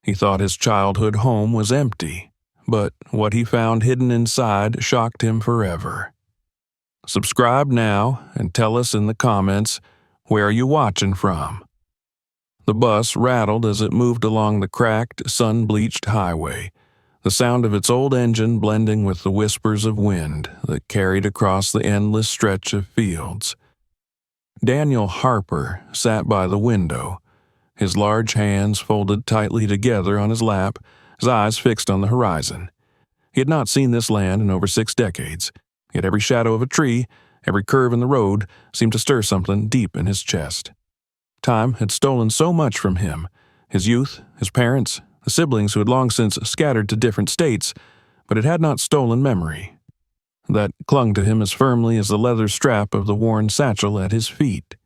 He thought his childhood home was empty, but what he found hidden inside shocked him forever. Subscribe now and tell us in the comments, where are you watching from? The bus rattled as it moved along the cracked, sun-bleached highway, the sound of its old engine blending with the whispers of wind that carried across the endless stretch of fields. Daniel Harper sat by the window, his large hands folded tightly together on his lap, his eyes fixed on the horizon. He had not seen this land in over 6 decades, yet every shadow of a tree, every curve in the road, seemed to stir something deep in his chest. Time had stolen so much from him, his youth, his parents, the siblings who had long since scattered to different states, but it had not stolen memory. That clung to him as firmly as the leather strap of the worn satchel at his feet.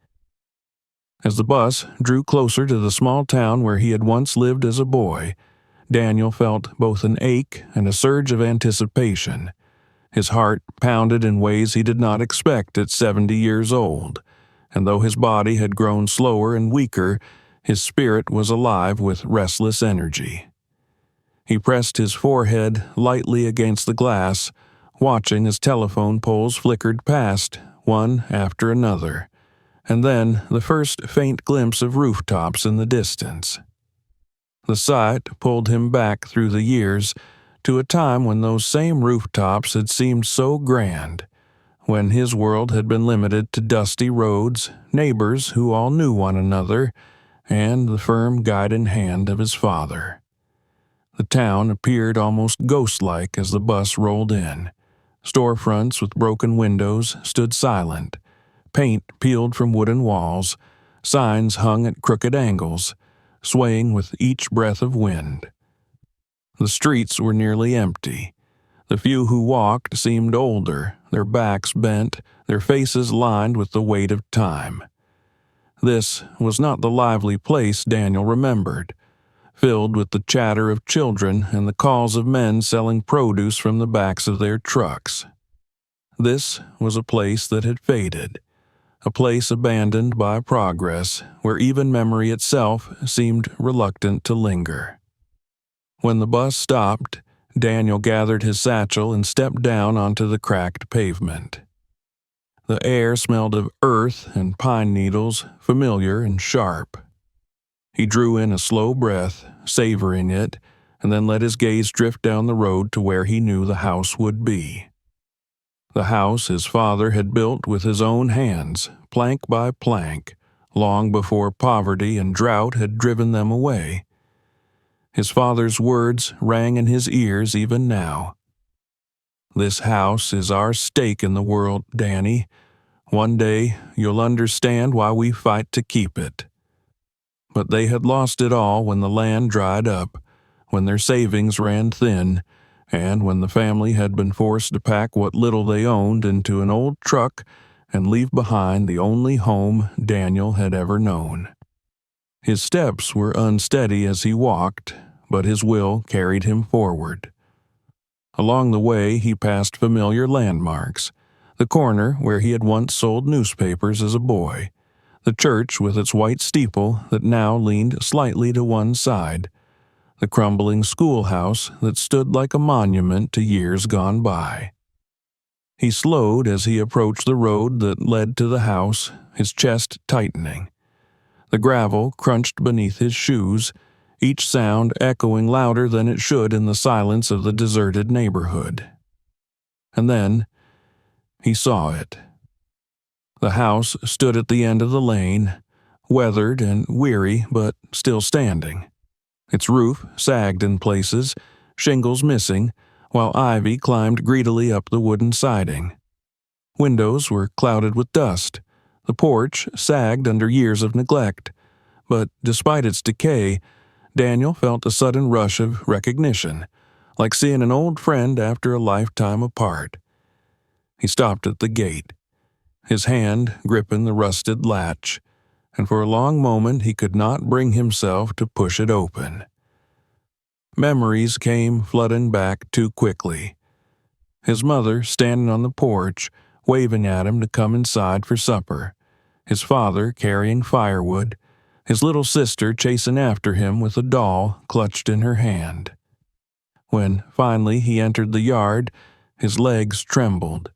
As the bus drew closer to the small town where he had once lived as a boy, Daniel felt both an ache and a surge of anticipation. His heart pounded in ways he did not expect at 70 years old, and though his body had grown slower and weaker, his spirit was alive with restless energy. He pressed his forehead lightly against the glass, watching as telephone poles flickered past, one after another, and then the first faint glimpse of rooftops in the distance. The sight pulled him back through the years to a time when those same rooftops had seemed so grand, when his world had been limited to dusty roads, neighbors who all knew one another, and the firm guiding hand of his father. The town appeared almost ghost-like as the bus rolled in. Storefronts with broken windows stood silent, paint peeled from wooden walls, signs hung at crooked angles, swaying with each breath of wind. The streets were nearly empty. The few who walked seemed older, their backs bent, their faces lined with the weight of time. This was not the lively place Daniel remembered, filled with the chatter of children and the calls of men selling produce from the backs of their trucks. This was a place that had faded, a place abandoned by progress, where even memory itself seemed reluctant to linger. When the bus stopped, Daniel gathered his satchel and stepped down onto the cracked pavement. The air smelled of earth and pine needles, familiar and sharp. He drew in a slow breath, savoring it, and then let his gaze drift down the road to where he knew the house would be. The house his father had built with his own hands, plank by plank, long before poverty and drought had driven them away. His father's words rang in his ears even now. "This house is our stake in the world, Danny. One day you'll understand why we fight to keep it." But they had lost it all when the land dried up, when their savings ran thin, and when the family had been forced to pack what little they owned into an old truck and leave behind the only home Daniel had ever known. His steps were unsteady as he walked, but his will carried him forward. Along the way he passed familiar landmarks, the corner where he had once sold newspapers as a boy, the church with its white steeple that now leaned slightly to one side, the crumbling schoolhouse that stood like a monument to years gone by. He slowed as he approached the road that led to the house, his chest tightening. The gravel crunched beneath his shoes, each sound echoing louder than it should in the silence of the deserted neighborhood. And then he saw it. The house stood at the end of the lane, weathered and weary but still standing. Its roof sagged in places, shingles missing, while ivy climbed greedily up the wooden siding. Windows were clouded with dust. The porch sagged under years of neglect, but despite its decay, Daniel felt a sudden rush of recognition, like seeing an old friend after a lifetime apart. He stopped at the gate, his hand gripping the rusted latch, and for a long moment he could not bring himself to push it open. Memories came flooding back too quickly. His mother standing on the porch, waving at him to come inside for supper, his father carrying firewood, his little sister chasing after him with a doll clutched in her hand. When finally he entered the yard, his legs trembled.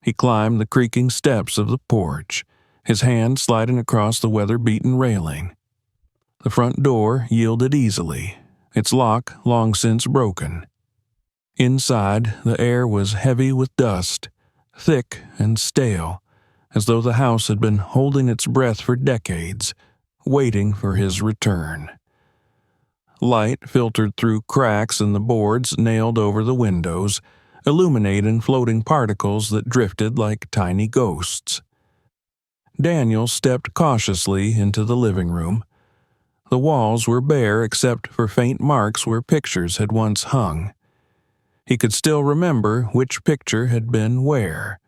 He climbed the creaking steps of the porch, his hand sliding across the weather-beaten railing. The front door yielded easily, its lock long since broken. Inside, the air was heavy with dust, thick and stale, as though the house had been holding its breath for decades, waiting for his return. Light filtered through cracks in the boards nailed over the windows, illuminating floating particles that drifted like tiny ghosts. Daniel stepped cautiously into the living room. The walls were bare except for faint marks where pictures had once hung. He could still remember which picture had been where.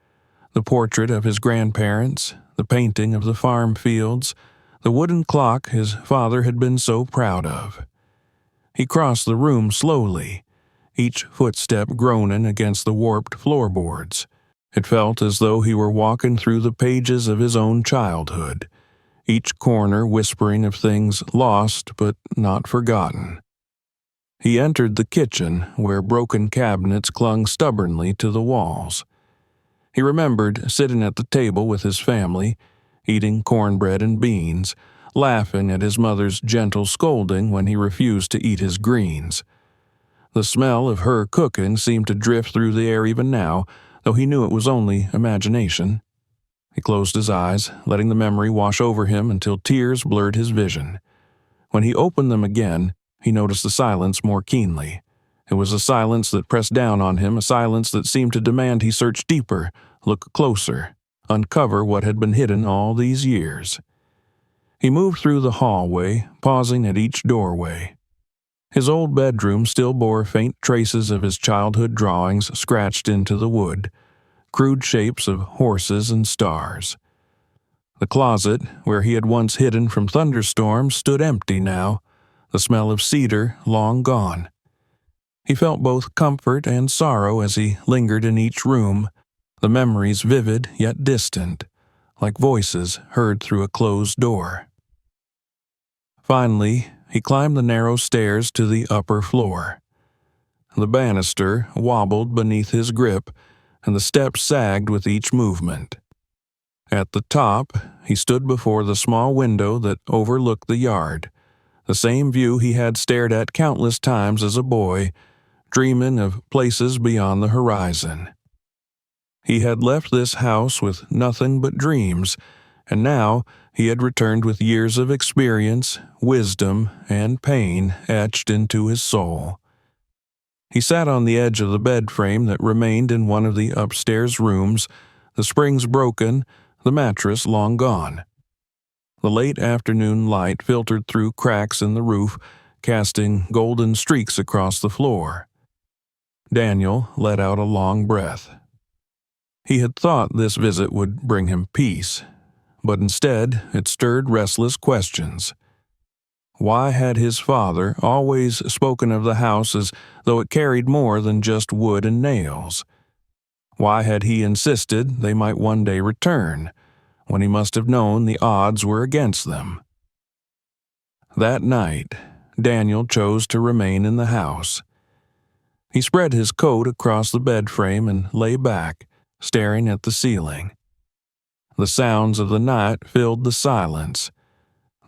The portrait of his grandparents, the painting of the farm fields, the wooden clock his father had been so proud of. He crossed the room slowly, each footstep groaning against the warped floorboards. It felt as though he were walking through the pages of his own childhood, each corner whispering of things lost but not forgotten. He entered the kitchen, where broken cabinets clung stubbornly to the walls. He remembered sitting at the table with his family, eating cornbread and beans, laughing at his mother's gentle scolding when he refused to eat his greens. The smell of her cooking seemed to drift through the air even now, though he knew it was only imagination. He closed his eyes, letting the memory wash over him until tears blurred his vision. When he opened them again, he noticed the silence more keenly. It was a silence that pressed down on him, a silence that seemed to demand he search deeper, look closer, uncover what had been hidden all these years. He moved through the hallway, pausing at each doorway. His old bedroom still bore faint traces of his childhood drawings scratched into the wood, crude shapes of horses and stars. The closet, where he had once hidden from thunderstorms, stood empty now, the smell of cedar long gone. He felt both comfort and sorrow as he lingered in each room, the memories vivid yet distant, like voices heard through a closed door. Finally, he climbed the narrow stairs to the upper floor. The banister wobbled beneath his grip, and the steps sagged with each movement. At the top, he stood before the small window that overlooked the yard, the same view he had stared at countless times as a boy, dreaming of places beyond the horizon. He had left this house with nothing but dreams, and now he had returned with years of experience, wisdom, and pain etched into his soul. He sat on the edge of the bed frame that remained in one of the upstairs rooms, the springs broken, the mattress long gone. The late afternoon light filtered through cracks in the roof, casting golden streaks across the floor. Daniel let out a long breath. He had thought this visit would bring him peace, but instead it stirred restless questions. Why had his father always spoken of the house as though it carried more than just wood and nails? Why had he insisted they might one day return, when he must have known the odds were against them? That night, Daniel chose to remain in the house. He spread his coat across the bed frame and lay back, staring at the ceiling. The sounds of the night filled the silence.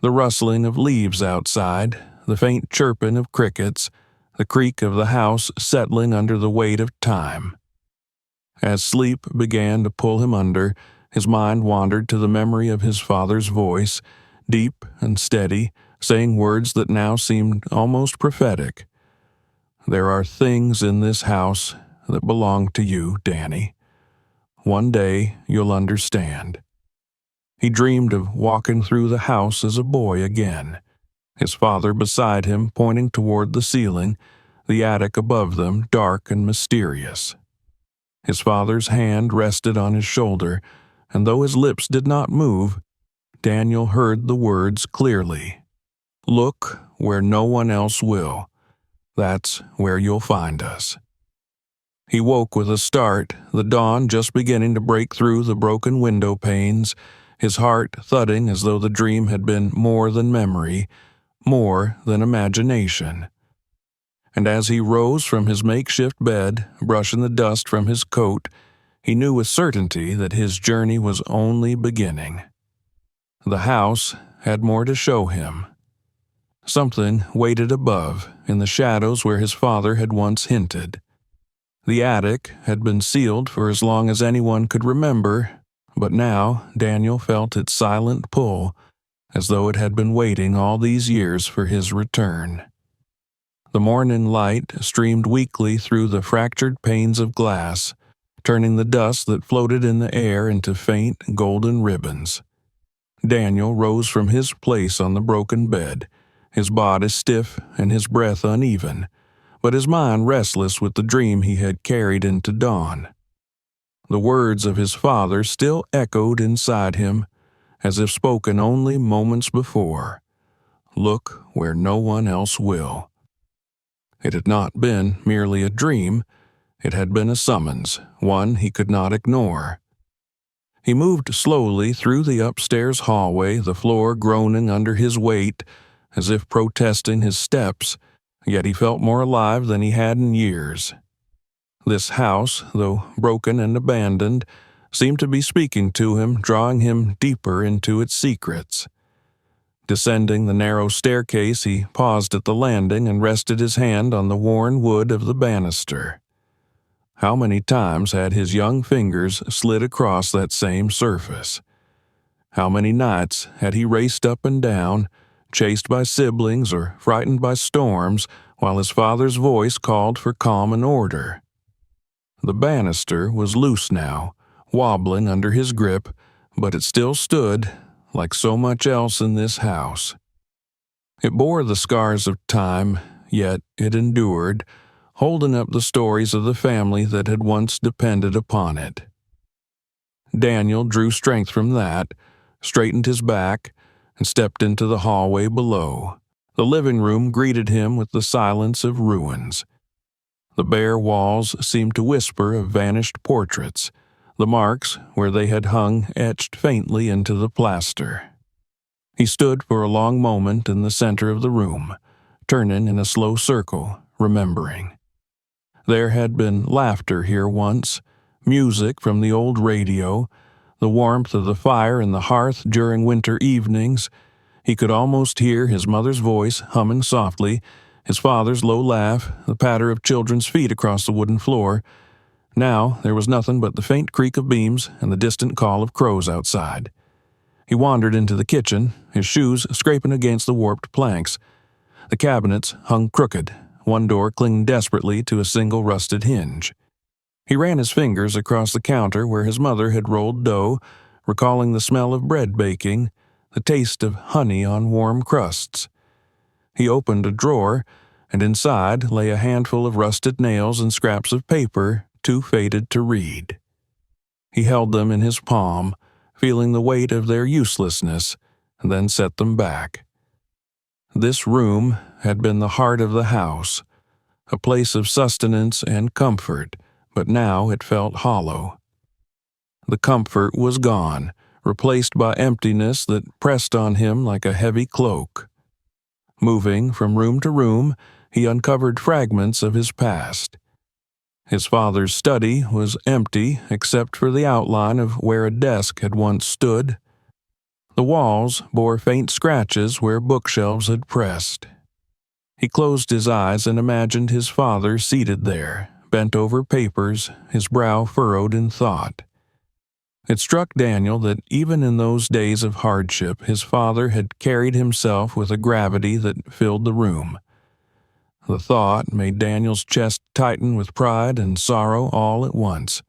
The rustling of leaves outside, the faint chirping of crickets, the creak of the house settling under the weight of time. As sleep began to pull him under, his mind wandered to the memory of his father's voice, deep and steady, saying words that now seemed almost prophetic. "There are things in this house that belong to you, Danny. One day you'll understand." He dreamed of walking through the house as a boy again, his father beside him pointing toward the ceiling, the attic above them dark and mysterious. His father's hand rested on his shoulder, and though his lips did not move, Daniel heard the words clearly. "Look where no one else will. That's where you'll find us." He woke with a start, the dawn just beginning to break through the broken window panes, his heart thudding as though the dream had been more than memory, more than imagination. And as he rose from his makeshift bed, brushing the dust from his coat, he knew with certainty that his journey was only beginning. The house had more to show him. Something waited above, in the shadows where his father had once hinted. The attic had been sealed for as long as anyone could remember, but now Daniel felt its silent pull, as though it had been waiting all these years for his return. The morning light streamed weakly through the fractured panes of glass, turning the dust that floated in the air into faint golden ribbons. Daniel rose from his place on the broken bed, his body stiff and his breath uneven, but his mind restless with the dream he had carried into dawn. The words of his father still echoed inside him, as if spoken only moments before. Look where no one else will. It had not been merely a dream, it had been a summons, one he could not ignore. He moved slowly through the upstairs hallway, the floor groaning under his weight, as if protesting his steps, yet he felt more alive than he had in years. This house, though broken and abandoned, seemed to be speaking to him, drawing him deeper into its secrets. Descending the narrow staircase, he paused at the landing and rested his hand on the worn wood of the banister. How many times had his young fingers slid across that same surface? How many nights had he raced up and down, chased by siblings or frightened by storms, while his father's voice called for calm and order? The banister was loose now, wobbling under his grip, but it still stood, like so much else in this house. It bore the scars of time, yet it endured, holding up the stories of the family that had once depended upon it. Daniel drew strength from that, straightened his back, and stepped into the hallway below. The living room greeted him with the silence of ruins. The bare walls seemed to whisper of vanished portraits, the marks where they had hung etched faintly into the plaster. He stood for a long moment in the center of the room, turning in a slow circle, remembering. There had been laughter here once, music from the old radio, the warmth of the fire in the hearth during winter evenings. He could almost hear his mother's voice humming softly, his father's low laugh, the patter of children's feet across the wooden floor. Now there was nothing but the faint creak of beams and the distant call of crows outside. He wandered into the kitchen, his shoes scraping against the warped planks. The cabinets hung crooked, one door clinging desperately to a single rusted hinge. He ran his fingers across the counter where his mother had rolled dough, recalling the smell of bread baking, the taste of honey on warm crusts. He opened a drawer, and inside lay a handful of rusted nails and scraps of paper, too faded to read. He held them in his palm, feeling the weight of their uselessness, and then set them back. This room had been the heart of the house, a place of sustenance and comfort, but now it felt hollow. The comfort was gone, replaced by emptiness that pressed on him like a heavy cloak. Moving from room to room, he uncovered fragments of his past. His father's study was empty except for the outline of where a desk had once stood. The walls bore faint scratches where bookshelves had pressed. He closed his eyes and imagined his father seated there, bent over papers, his brow furrowed in thought. It struck Daniel that even in those days of hardship, his father had carried himself with a gravity that filled the room. The thought made Daniel's chest tighten with pride and sorrow all at once.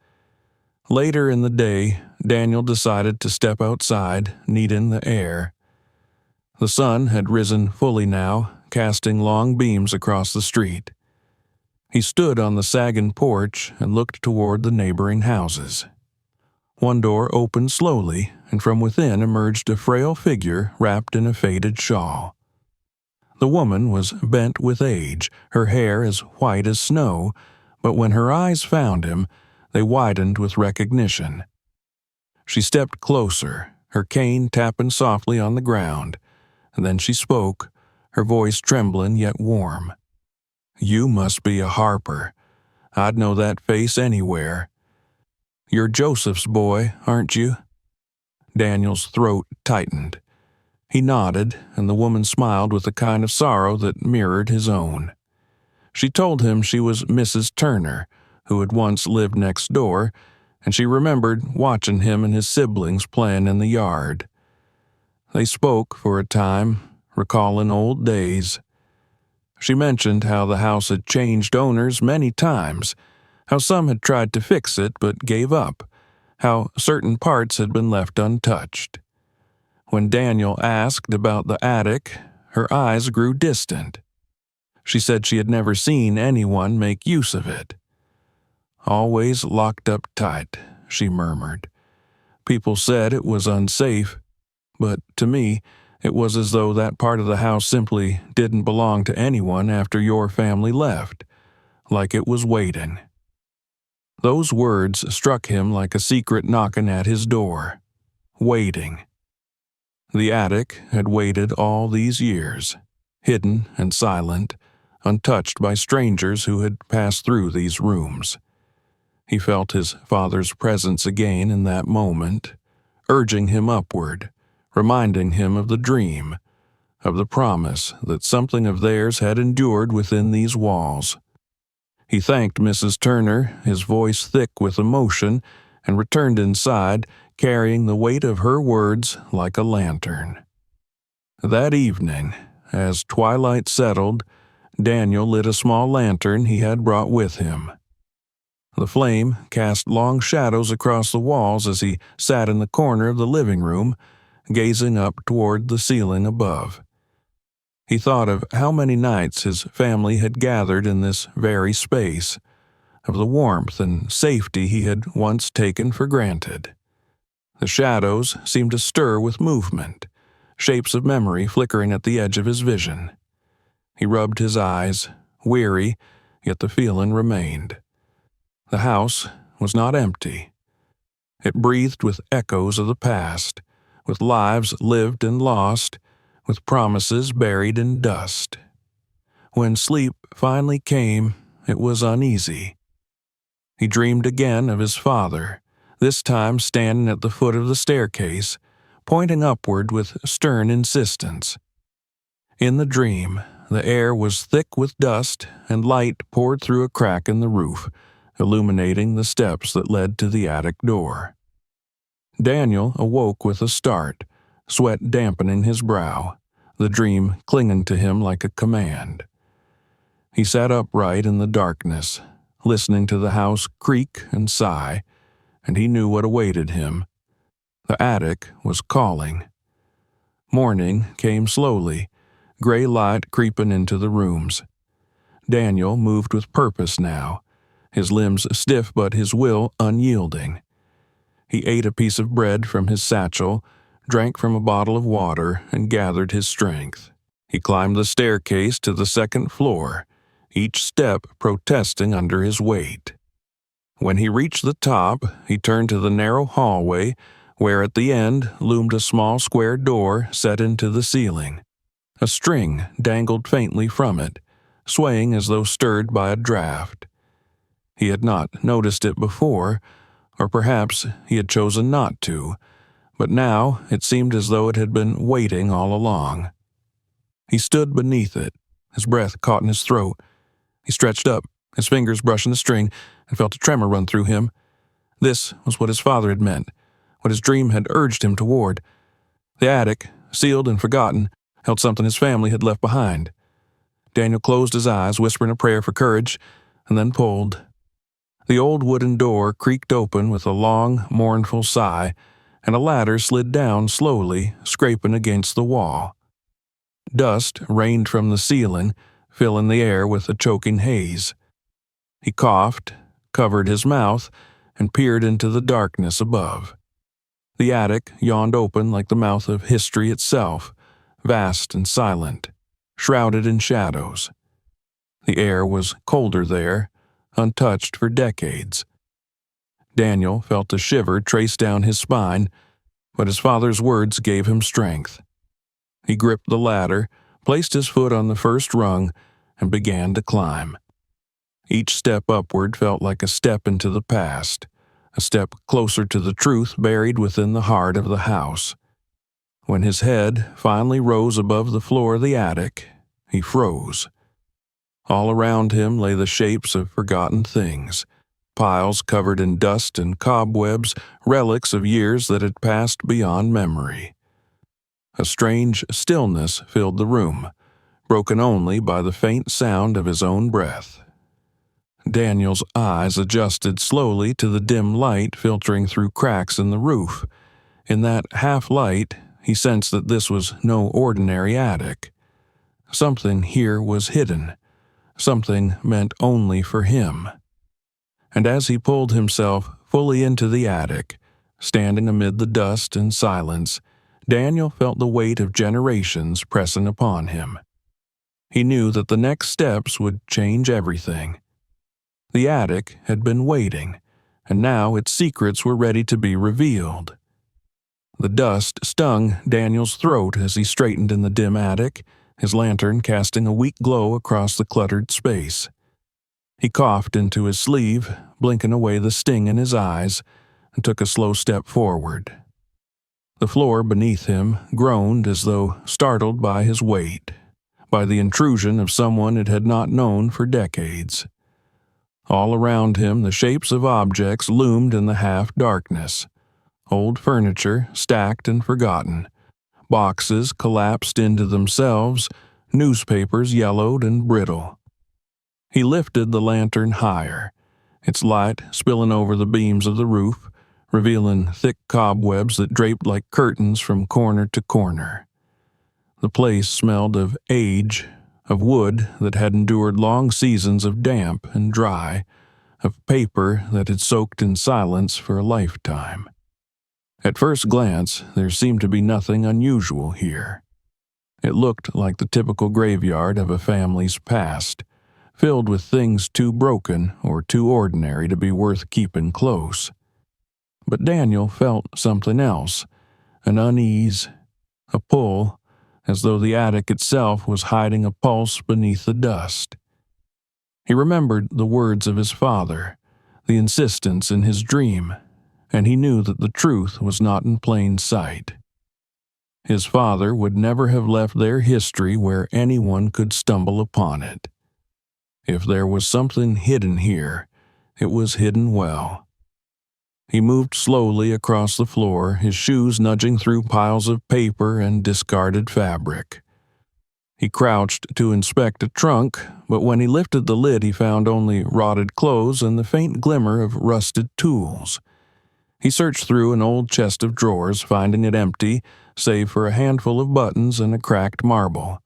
Later in the day, Daniel decided to step outside, needing the air. The sun had risen fully now, casting long beams across the street. He stood on the sagging porch and looked toward the neighboring houses. One door opened slowly, and from within emerged a frail figure wrapped in a faded shawl. The woman was bent with age, her hair as white as snow, but when her eyes found him, they widened with recognition. She stepped closer, her cane tapping softly on the ground, and then she spoke, her voice trembling yet warm. "You must be a Harper. I'd know that face anywhere. You're Joseph's boy, aren't you?" Daniel's throat tightened. He nodded, and the woman smiled with a kind of sorrow that mirrored his own. She told him she was Mrs. Turner, who had once lived next door, and she remembered watching him and his siblings playing in the yard. They spoke for a time, recalling old days. She mentioned how the house had changed owners many times, how some had tried to fix it but gave up, how certain parts had been left untouched. When Daniel asked about the attic, her eyes grew distant. She said she had never seen anyone make use of it. "Always locked up tight," she murmured. "People said it was unsafe, but to me, it was as though that part of the house simply didn't belong to anyone after your family left, like it was waiting." Those words struck him like a secret knocking at his door. Waiting. The attic had waited all these years, hidden and silent, untouched by strangers who had passed through these rooms. He felt his father's presence again in that moment, urging him upward, reminding him of the dream, of the promise that something of theirs had endured within these walls. He thanked Mrs. Turner, his voice thick with emotion, and returned inside, carrying the weight of her words like a lantern. That evening, as twilight settled, Daniel lit a small lantern he had brought with him. The flame cast long shadows across the walls as he sat in the corner of the living room, gazing up toward the ceiling above. He thought of how many nights his family had gathered in this very space, of the warmth and safety he had once taken for granted. The shadows seemed to stir with movement, shapes of memory flickering at the edge of his vision. He rubbed his eyes, weary, yet the feeling remained. The house was not empty. It breathed with echoes of the past, with lives lived and lost, with promises buried in dust. When sleep finally came, it was uneasy. He dreamed again of his father, this time standing at the foot of the staircase, pointing upward with stern insistence. In the dream, the air was thick with dust, and light poured through a crack in the roof, illuminating the steps that led to the attic door. Daniel awoke with a start, sweat dampening his brow, the dream clinging to him like a command. He sat upright in the darkness, listening to the house creak and sigh, and he knew what awaited him. The attic was calling. Morning came slowly, gray light creeping into the rooms. Daniel moved with purpose now, his limbs stiff but his will unyielding. He ate a piece of bread from his satchel, drank from a bottle of water, and gathered his strength. He climbed the staircase to the second floor, each step protesting under his weight. When he reached the top, he turned to the narrow hallway, where at the end loomed a small square door set into the ceiling. A string dangled faintly from it, swaying as though stirred by a draught. He had not noticed it before, or perhaps he had chosen not to, but now it seemed as though it had been waiting all along. He stood beneath it, his breath caught in his throat. He stretched up, his fingers brushing the string, and felt a tremor run through him. This was what his father had meant, what his dream had urged him toward. The attic, sealed and forgotten, held something his family had left behind. Daniel closed his eyes, whispering a prayer for courage, and then pulled. The old wooden door creaked open with a long, mournful sigh, and a ladder slid down slowly, scraping against the wall. Dust rained from the ceiling, filling the air with a choking haze. He coughed, covered his mouth, and peered into the darkness above. The attic yawned open like the mouth of history itself, vast and silent, shrouded in shadows. The air was colder there, untouched for decades. Daniel felt a shiver trace down his spine, but his father's words gave him strength. He gripped the ladder, placed his foot on the first rung, and began to climb. Each step upward felt like a step into the past, a step closer to the truth buried within the heart of the house. When his head finally rose above the floor of the attic, he froze. All around him lay the shapes of forgotten things, piles covered in dust and cobwebs, relics of years that had passed beyond memory. A strange stillness filled the room, broken only by the faint sound of his own breath. Daniel's eyes adjusted slowly to the dim light filtering through cracks in the roof. In that half-light, he sensed that this was no ordinary attic. Something here was hidden, something meant only for him. And as he pulled himself fully into the attic, standing amid the dust and silence, Daniel felt the weight of generations pressing upon him. He knew that the next steps would change everything. The attic had been waiting, and now its secrets were ready to be revealed. The dust stung Daniel's throat as he straightened in the dim attic, his lantern casting a weak glow across the cluttered space. He coughed into his sleeve, blinking away the sting in his eyes, and took a slow step forward. The floor beneath him groaned as though startled by his weight, by the intrusion of someone it had not known for decades. All around him the shapes of objects loomed in the half-darkness. Old furniture stacked and forgotten, boxes collapsed into themselves, newspapers yellowed and brittle. He lifted the lantern higher, its light spilling over the beams of the roof, revealing thick cobwebs that draped like curtains from corner to corner. The place smelled of age, of wood that had endured long seasons of damp and dry, of paper that had soaked in silence for a lifetime. At first glance, there seemed to be nothing unusual here. It looked like the typical graveyard of a family's past, filled with things too broken or too ordinary to be worth keeping close. But Daniel felt something else, an unease, a pull, as though the attic itself was hiding a pulse beneath the dust. He remembered the words of his father, the insistence in his dream, and he knew that the truth was not in plain sight. His father would never have left their history where anyone could stumble upon it. If there was something hidden here, it was hidden well. He moved slowly across the floor, his shoes nudging through piles of paper and discarded fabric. He crouched to inspect a trunk, but when he lifted the lid he found only rotted clothes and the faint glimmer of rusted tools. He searched through an old chest of drawers, finding it empty, save for a handful of buttons and a cracked marble.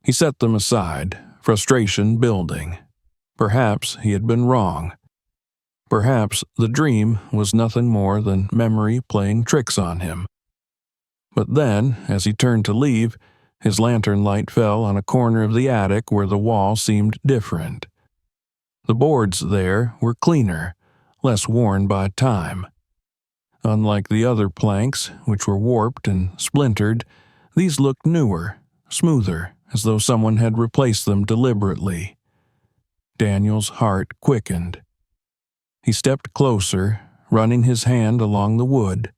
He set them aside, frustration building. Perhaps he had been wrong. Perhaps the dream was nothing more than memory playing tricks on him. But then, as he turned to leave, his lantern light fell on a corner of the attic where the wall seemed different. The boards there were cleaner, less worn by time. Unlike the other planks, which were warped and splintered, these looked newer, smoother, as though someone had replaced them deliberately. Daniel's heart quickened. He stepped closer, running his hand along the wood.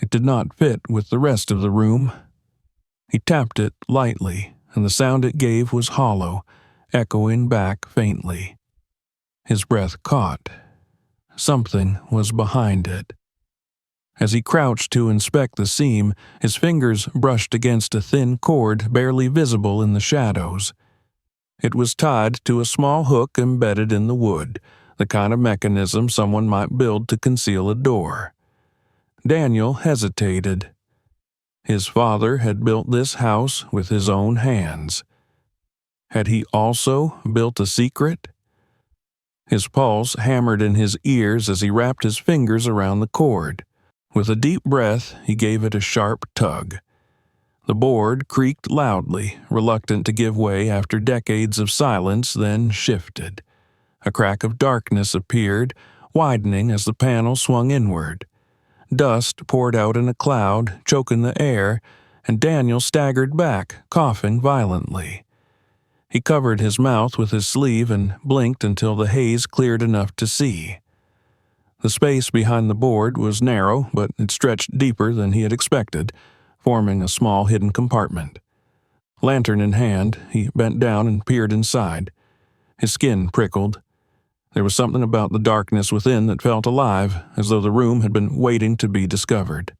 It did not fit with the rest of the room. He tapped it lightly, and the sound it gave was hollow, echoing back faintly. His breath caught. Something was behind it. As he crouched to inspect the seam, his fingers brushed against a thin cord barely visible in the shadows. It was tied to a small hook embedded in the wood, the kind of mechanism someone might build to conceal a door. Daniel hesitated. His father had built this house with his own hands. Had he also built a secret? His pulse hammered in his ears as he wrapped his fingers around the cord. With a deep breath, he gave it a sharp tug. The board creaked loudly, reluctant to give way after decades of silence, then shifted. A crack of darkness appeared, widening as the panel swung inward. Dust poured out in a cloud, choking the air, and Daniel staggered back, coughing violently. He covered his mouth with his sleeve and blinked until the haze cleared enough to see. The space behind the board was narrow, but it stretched deeper than he had expected, forming a small hidden compartment. Lantern in hand, he bent down and peered inside. His skin prickled. There was something about the darkness within that felt alive, as though the room had been waiting to be discovered.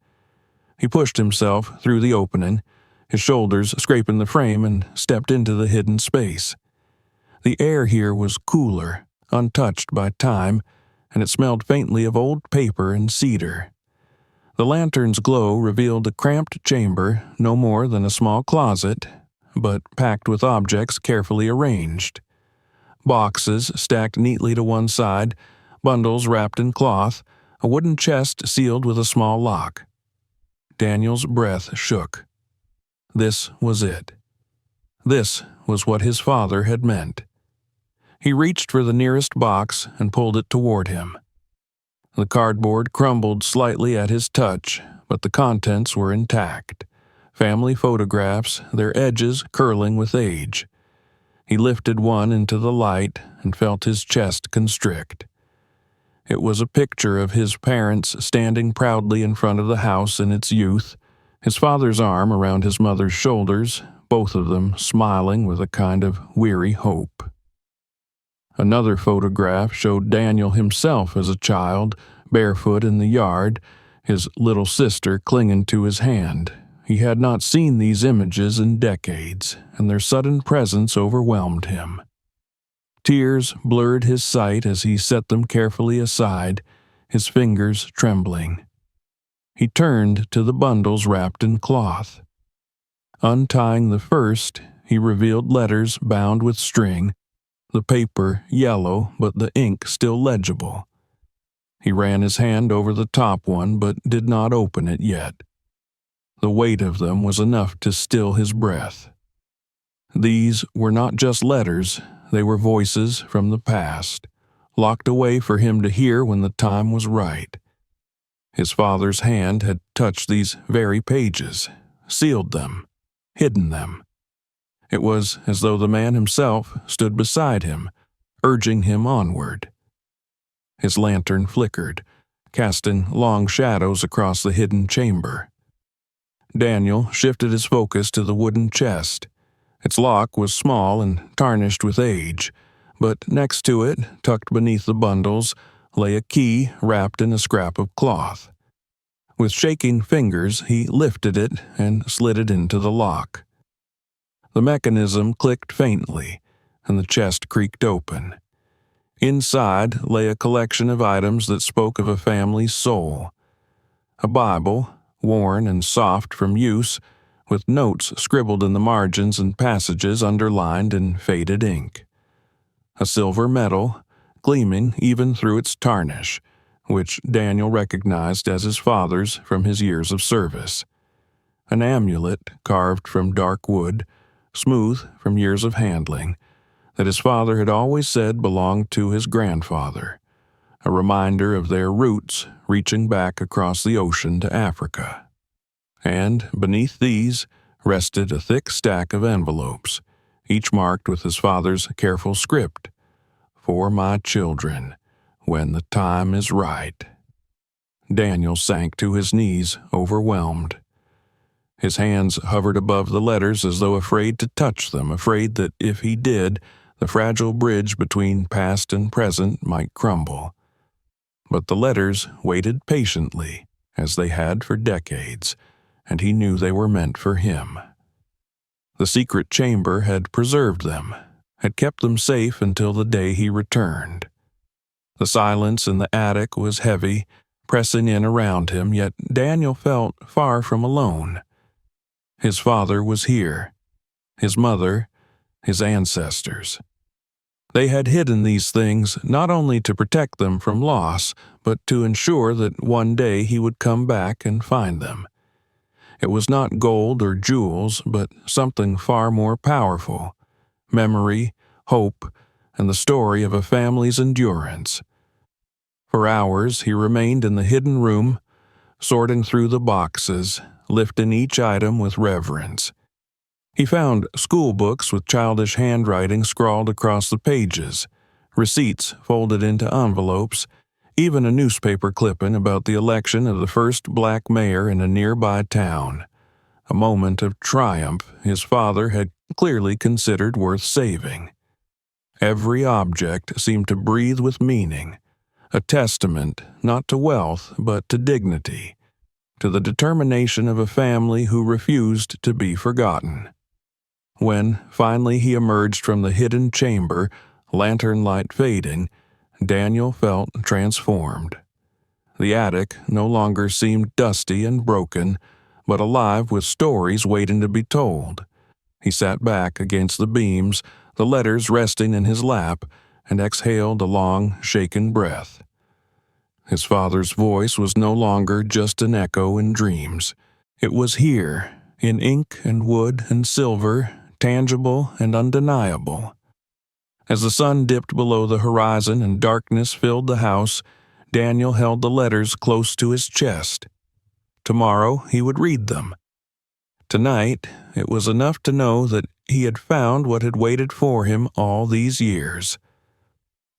He pushed himself through the opening, his shoulders scraping the frame, and stepped into the hidden space. The air here was cooler, untouched by time, and it smelled faintly of old paper and cedar. The lantern's glow revealed a cramped chamber, no more than a small closet, but packed with objects carefully arranged. Boxes stacked neatly to one side, bundles wrapped in cloth, a wooden chest sealed with a small lock. Daniel's breath shook. This was it. This was what his father had meant. He reached for the nearest box and pulled it toward him. The cardboard crumbled slightly at his touch, but the contents were intact. Family photographs, their edges curling with age. He lifted one into the light and felt his chest constrict. It was a picture of his parents standing proudly in front of the house in its youth, his father's arm around his mother's shoulders, both of them smiling with a kind of weary hope. Another photograph showed Daniel himself as a child, barefoot in the yard, his little sister clinging to his hand. He had not seen these images in decades, and their sudden presence overwhelmed him. Tears blurred his sight as he set them carefully aside, his fingers trembling. He turned to the bundles wrapped in cloth. Untying the first, he revealed letters bound with string, the paper yellow but the ink still legible. He ran his hand over the top one but did not open it yet. The weight of them was enough to still his breath. These were not just letters, they were voices from the past, locked away for him to hear when the time was right. His father's hand had touched these very pages, sealed them, hidden them. It was as though the man himself stood beside him, urging him onward. His lantern flickered, casting long shadows across the hidden chamber. Daniel shifted his focus to the wooden chest. Its lock was small and tarnished with age, but next to it, tucked beneath the bundles, lay a key wrapped in a scrap of cloth. With shaking fingers, he lifted it and slid it into the lock. The mechanism clicked faintly, and the chest creaked open. Inside lay a collection of items that spoke of a family's soul. A Bible, worn and soft from use, with notes scribbled in the margins and passages underlined in faded ink. A silver medal, gleaming even through its tarnish, which Daniel recognized as his father's from his years of service. An amulet carved from dark wood, smooth from years of handling, that his father had always said belonged to his grandfather, a reminder of their roots reaching back across the ocean to Africa. And beneath these rested a thick stack of envelopes, each marked with his father's careful script, "For my children, when the time is right." Daniel sank to his knees, overwhelmed. His hands hovered above the letters as though afraid to touch them, afraid that if he did, the fragile bridge between past and present might crumble. But the letters waited patiently, as they had for decades, and he knew they were meant for him. The secret chamber had preserved them, had kept them safe until the day he returned. The silence in the attic was heavy, pressing in around him, yet Daniel felt far from alone. His father was here, his mother, his ancestors. They had hidden these things not only to protect them from loss, but to ensure that one day he would come back and find them. It was not gold or jewels, but something far more powerful: memory, hope, and the story of a family's endurance. For hours he remained in the hidden room, sorting through the boxes, lifting each item with reverence. He found school books with childish handwriting scrawled across the pages, receipts folded into envelopes, even a newspaper clipping about the election of the first black mayor in a nearby town. A moment of triumph his father had clearly considered worth saving. Every object seemed to breathe with meaning, a testament not to wealth but to dignity, to the determination of a family who refused to be forgotten. When finally he emerged from the hidden chamber, lantern light fading, Daniel felt transformed. The attic no longer seemed dusty and broken, but alive with stories waiting to be told. He sat back against the beams, the letters resting in his lap, and exhaled a long, shaken breath. His father's voice was no longer just an echo in dreams. It was here, in ink and wood and silver, tangible and undeniable. As the sun dipped below the horizon and darkness filled the house, Daniel held the letters close to his chest. Tomorrow he would read them. Tonight, it was enough to know that he had found what had waited for him all these years.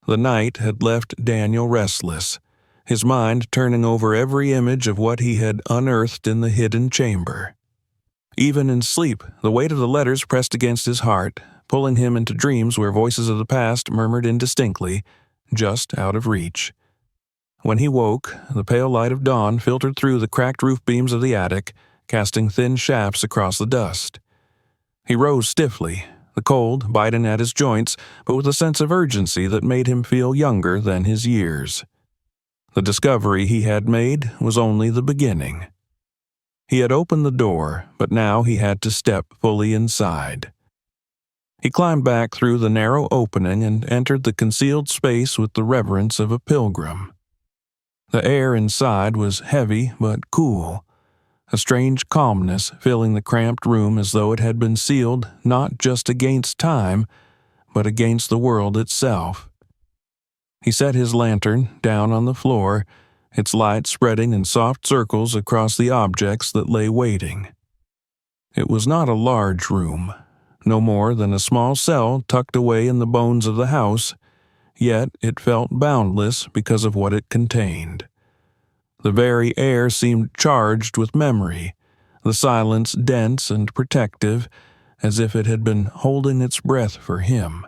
The night had left Daniel restless, his mind turning over every image of what he had unearthed in the hidden chamber. Even in sleep, the weight of the letters pressed against his heart, pulling him into dreams where voices of the past murmured indistinctly, just out of reach. When he woke, the pale light of dawn filtered through the cracked roof beams of the attic, casting thin shafts across the dust. He rose stiffly, the cold biting at his joints, but with a sense of urgency that made him feel younger than his years. The discovery he had made was only the beginning. He had opened the door, but now he had to step fully inside. He climbed back through the narrow opening and entered the concealed space with the reverence of a pilgrim. The air inside was heavy but cool, a strange calmness filling the cramped room as though it had been sealed not just against time, but against the world itself. He set his lantern down on the floor, its light spreading in soft circles across the objects that lay waiting. It was not a large room, no more than a small cell tucked away in the bones of the house, yet it felt boundless because of what it contained. The very air seemed charged with memory, the silence dense and protective, as if it had been holding its breath for him.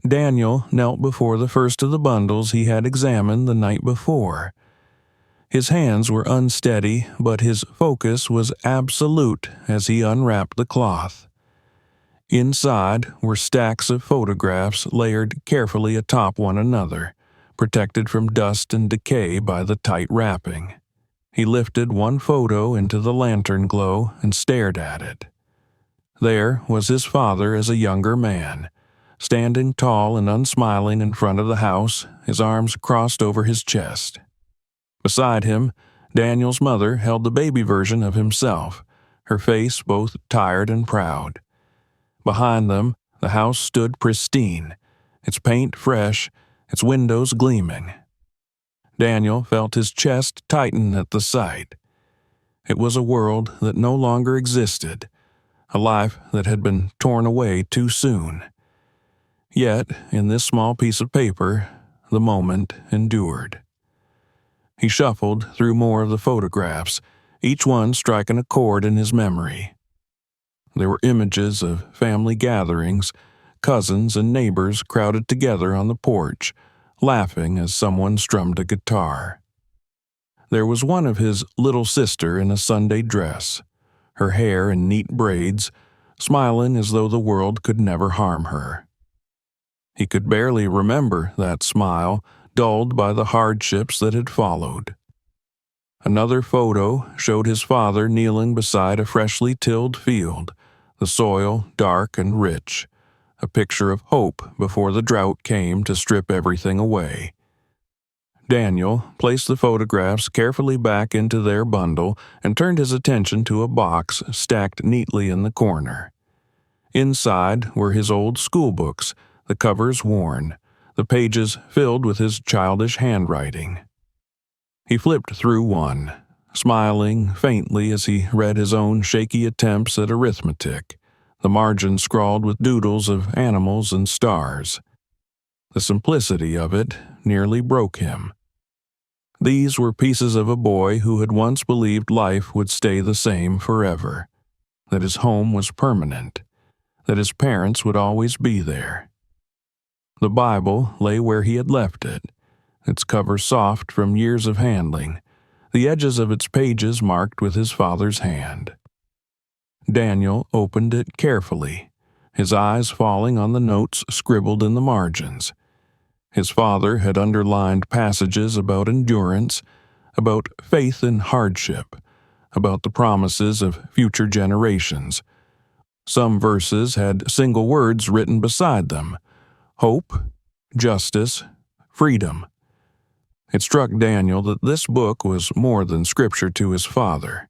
Daniel knelt before the first of the bundles he had examined the night before. His hands were unsteady, but his focus was absolute as he unwrapped the cloth. Inside were stacks of photographs layered carefully atop one another, protected from dust and decay by the tight wrapping. He lifted one photo into the lantern glow and stared at it. There was his father as a younger man, standing tall and unsmiling in front of the house, his arms crossed over his chest. Beside him, Daniel's mother held the baby version of himself, her face both tired and proud. Behind them, the house stood pristine, its paint fresh, its windows gleaming. Daniel felt his chest tighten at the sight. It was a world that no longer existed, a life that had been torn away too soon. Yet, in this small piece of paper, the moment endured. He shuffled through more of the photographs, each one striking a chord in his memory. There were images of family gatherings, cousins and neighbors crowded together on the porch, laughing as someone strummed a guitar. There was one of his little sister in a Sunday dress, her hair in neat braids, smiling as though the world could never harm her. He could barely remember that smile, dulled by the hardships that had followed. Another photo showed his father kneeling beside a freshly tilled field, the soil dark and rich, a picture of hope before the drought came to strip everything away. Daniel placed the photographs carefully back into their bundle and turned his attention to a box stacked neatly in the corner. Inside were his old school books, the covers worn, the pages filled with his childish handwriting. He flipped through one, smiling faintly as he read his own shaky attempts at arithmetic, the margins scrawled with doodles of animals and stars. The simplicity of it nearly broke him. These were pieces of a boy who had once believed life would stay the same forever, that his home was permanent, that his parents would always be there. The Bible lay where he had left it, its cover soft from years of handling, the edges of its pages marked with his father's hand. Daniel opened it carefully, his eyes falling on the notes scribbled in the margins. His father had underlined passages about endurance, about faith in hardship, about the promises of future generations. Some verses had single words written beside them: hope, justice, freedom. It struck Daniel that this book was more than scripture to his father.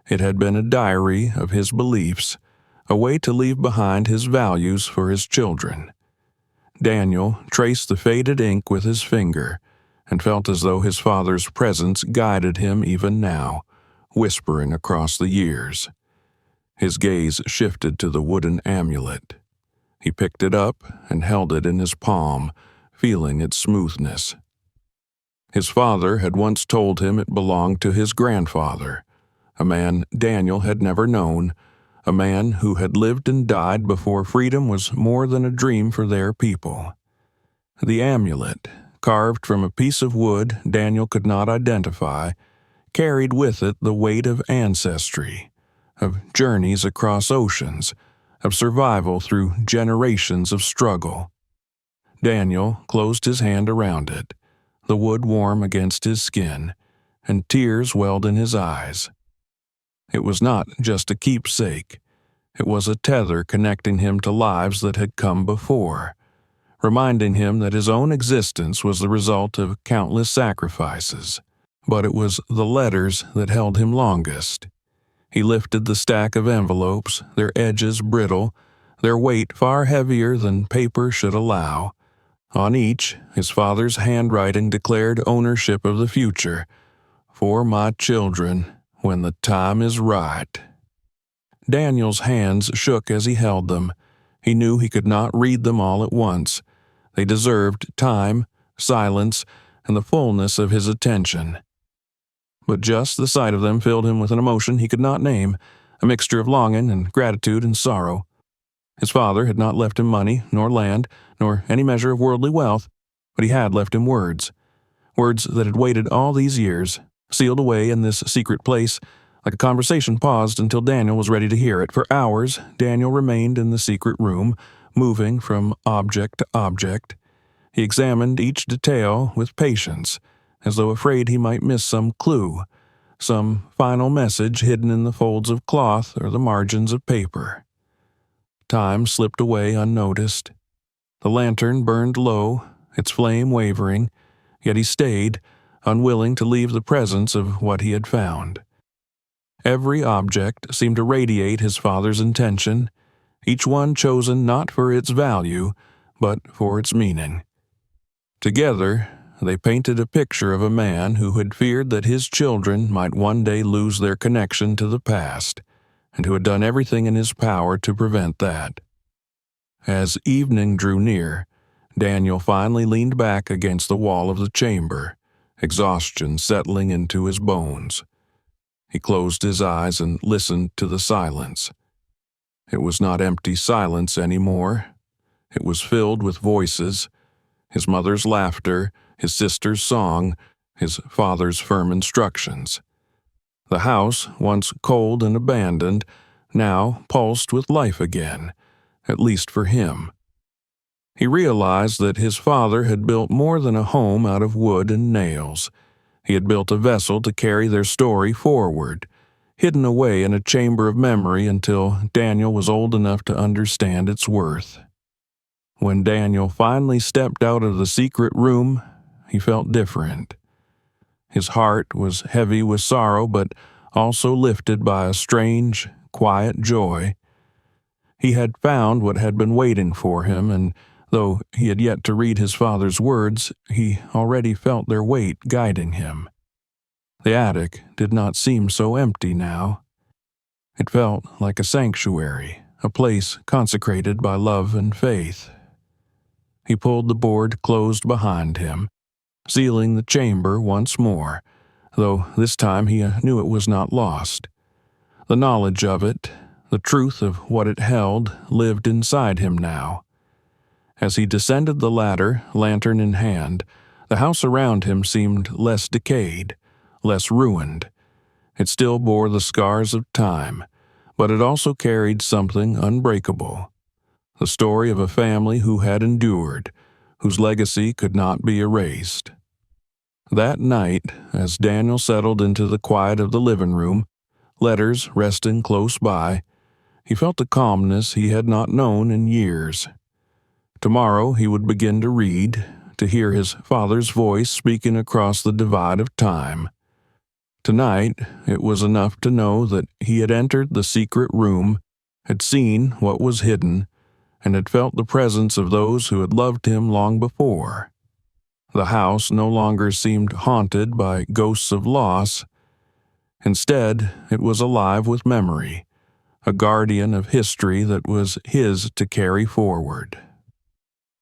It had been a diary of his beliefs, a way to leave behind his values for his children. Daniel traced the faded ink with his finger and felt as though his father's presence guided him even now, whispering across the years. His gaze shifted to the wooden amulet. He picked it up and held it in his palm, feeling its smoothness. His father had once told him it belonged to his grandfather, a man Daniel had never known, a man who had lived and died before freedom was more than a dream for their people. The amulet, carved from a piece of wood Daniel could not identify, carried with it the weight of ancestry, of journeys across oceans, of survival through generations of struggle. Daniel closed his hand around it, the wood warm against his skin, and tears welled in his eyes. It was not just a keepsake. It was a tether connecting him to lives that had come before, reminding him that his own existence was the result of countless sacrifices. But it was the letters that held him longest. He lifted the stack of envelopes, their edges brittle, their weight far heavier than paper should allow. On each, his father's handwriting declared ownership of the future. For my children, when the time is right. Daniel's hands shook as he held them. He knew he could not read them all at once. They deserved time, silence, and the fullness of his attention. But just the sight of them filled him with an emotion he could not name, a mixture of longing and gratitude and sorrow. His father had not left him money, nor land, nor any measure of worldly wealth, but he had left him words. Words that had waited all these years, sealed away in this secret place, like a conversation paused until Daniel was ready to hear it. For hours, Daniel remained in the secret room, moving from object to object. He examined each detail with patience, as though afraid he might miss some clue, some final message hidden in the folds of cloth or the margins of paper. Time slipped away unnoticed. The lantern burned low, its flame wavering, yet he stayed, unwilling to leave the presence of what he had found. Every object seemed to radiate his father's intention, each one chosen not for its value, but for its meaning. Together, they painted a picture of a man who had feared that his children might one day lose their connection to the past, and who had done everything in his power to prevent that. As evening drew near, Daniel finally leaned back against the wall of the chamber, exhaustion settling into his bones. He closed his eyes and listened to the silence. It was not empty silence anymore. It was filled with voices, his mother's laughter, his sister's song, his father's firm instructions. The house, once cold and abandoned, now pulsed with life again, at least for him. He realized that his father had built more than a home out of wood and nails. He had built a vessel to carry their story forward, hidden away in a chamber of memory until Daniel was old enough to understand its worth. When Daniel finally stepped out of the secret room, he felt different. His heart was heavy with sorrow, but also lifted by a strange, quiet joy. He had found what had been waiting for him, and though he had yet to read his father's words, he already felt their weight guiding him. The attic did not seem so empty now. It felt like a sanctuary, a place consecrated by love and faith. He pulled the board closed behind him, sealing the chamber once more, though this time he knew it was not lost. The knowledge of it, the truth of what it held, lived inside him now. As he descended the ladder, lantern in hand, the house around him seemed less decayed, less ruined. It still bore the scars of time, but it also carried something unbreakable. The story of a family who had endured, whose legacy could not be erased. That night, as Daniel settled into the quiet of the living room, letters resting close by, he felt a calmness he had not known in years. Tomorrow he would begin to read, to hear his father's voice speaking across the divide of time. Tonight, it was enough to know that he had entered the secret room, had seen what was hidden, and had felt the presence of those who had loved him long before. The house no longer seemed haunted by ghosts of loss. Instead, it was alive with memory, a guardian of history that was his to carry forward.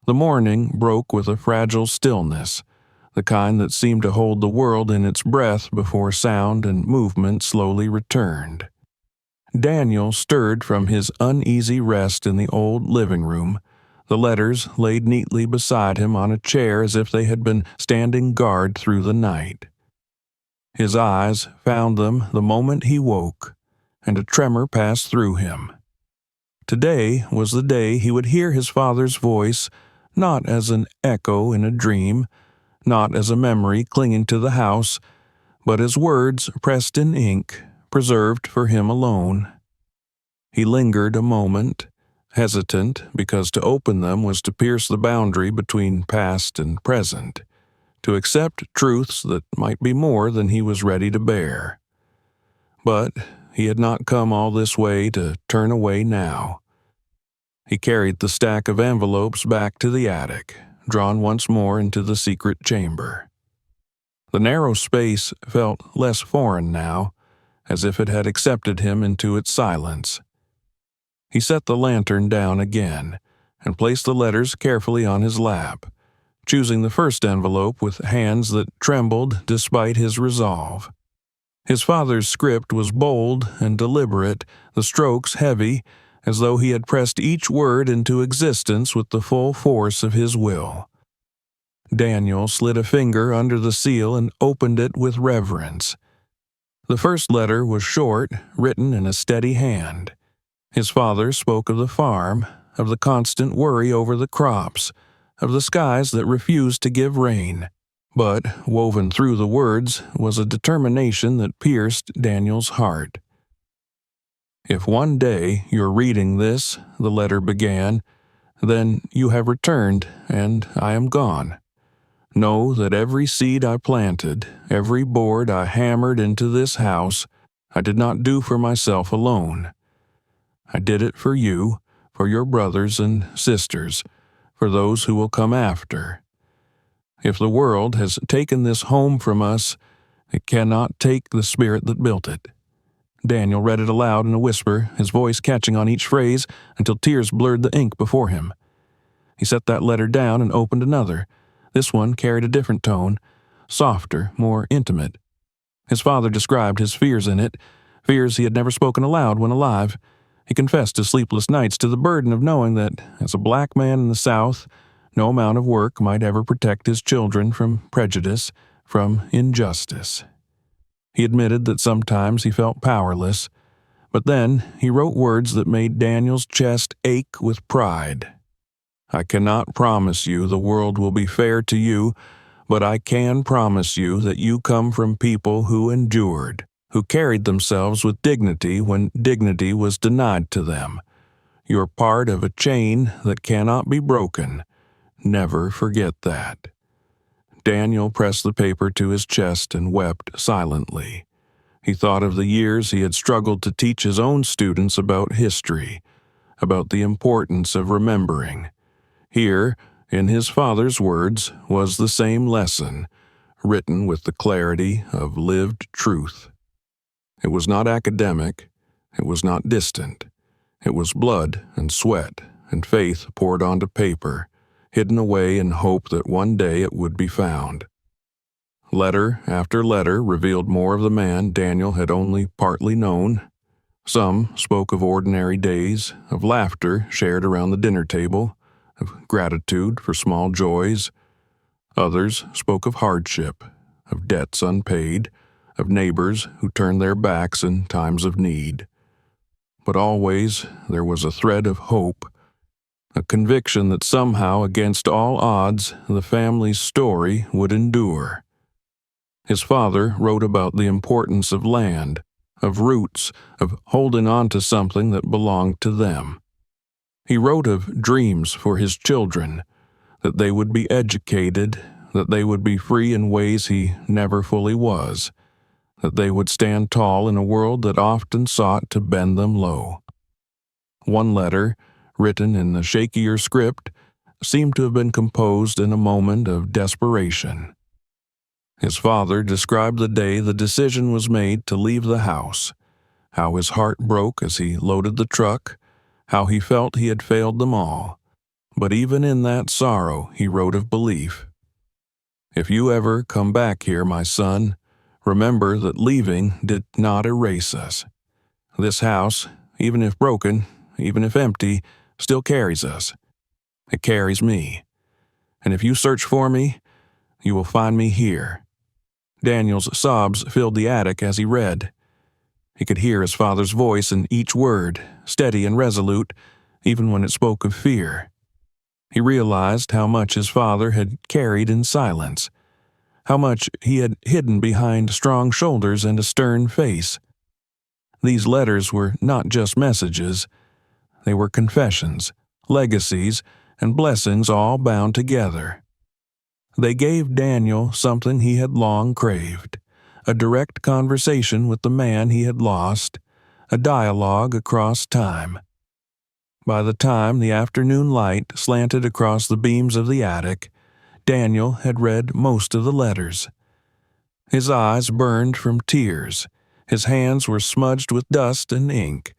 The morning broke with a fragile stillness, the kind that seemed to hold the world in its breath before sound and movement slowly returned. Daniel stirred from his uneasy rest in the old living room, the letters laid neatly beside him on a chair as if they had been standing guard through the night. His eyes found them the moment he woke, and a tremor passed through him. Today was the day he would hear his father's voice, not as an echo in a dream, not as a memory clinging to the house, but as words pressed in ink, preserved for him alone. He lingered a moment, hesitant because to open them was to pierce the boundary between past and present, to accept truths that might be more than he was ready to bear. But he had not come all this way to turn away now. He carried the stack of envelopes back to the attic, drawn once more into the secret chamber. The narrow space felt less foreign now, as if it had accepted him into its silence. He set the lantern down again, and placed the letters carefully on his lap, choosing the first envelope with hands that trembled despite his resolve. His father's script was bold and deliberate, the strokes heavy, as though he had pressed each word into existence with the full force of his will. Daniel slid a finger under the seal and opened it with reverence. The first letter was short, written in a steady hand. His father spoke of the farm, of the constant worry over the crops, of the skies that refused to give rain. But woven through the words was a determination that pierced Daniel's heart. "If one day you're reading this," the letter began, "then you have returned, and I am gone. Know that every seed I planted, every board I hammered into this house, I did not do for myself alone. I did it for you, for your brothers and sisters, for those who will come after. If the world has taken this home from us, it cannot take the spirit that built it." Daniel read it aloud in a whisper, his voice catching on each phrase until tears blurred the ink before him. He set that letter down and opened another. This one carried a different tone, softer, more intimate. His father described his fears in it, fears he had never spoken aloud when alive. He confessed his sleepless nights to the burden of knowing that, as a black man in the South, no amount of work might ever protect his children from prejudice, from injustice. He admitted that sometimes he felt powerless, but then he wrote words that made Daniel's chest ache with pride. "I cannot promise you the world will be fair to you, but I can promise you that you come from people who endured, who carried themselves with dignity when dignity was denied to them. You're part of a chain that cannot be broken. Never forget that." Daniel pressed the paper to his chest and wept silently. He thought of the years he had struggled to teach his own students about history, about the importance of remembering. Here, in his father's words, was the same lesson: written with the clarity of lived truth. It was not academic, it was not distant. It was blood and sweat and faith poured onto paper, hidden away in hope that one day it would be found. Letter after letter revealed more of the man Daniel had only partly known. Some spoke of ordinary days, of laughter shared around the dinner table, of gratitude for small joys. Others spoke of hardship, of debts unpaid, of neighbors who turned their backs in times of need. But always there was a thread of hope, a conviction that somehow, against all odds, the family's story would endure. His father wrote about the importance of land, of roots, of holding on to something that belonged to them. He wrote of dreams for his children, that they would be educated, that they would be free in ways he never fully was, that they would stand tall in a world that often sought to bend them low. One letter, written in the shakier script, seemed to have been composed in a moment of desperation. His father described the day the decision was made to leave the house, how his heart broke as he loaded the truck, how he felt he had failed them all. But even in that sorrow, he wrote of belief. "If you ever come back here, my son, remember that leaving did not erase us. This house, even if broken, even if empty, still carries us. It carries me. And if you search for me, you will find me here." Daniel's sobs filled the attic as he read. He could hear his father's voice in each word, steady and resolute, even when it spoke of fear. He realized how much his father had carried in silence, how much he had hidden behind strong shoulders and a stern face. These letters were not just messages. They were confessions, legacies, and blessings all bound together. They gave Daniel something he had long craved, a direct conversation with the man he had lost, a dialogue across time. By the time the afternoon light slanted across the beams of the attic, Daniel had read most of the letters. His eyes burned from tears, his hands were smudged with dust and ink,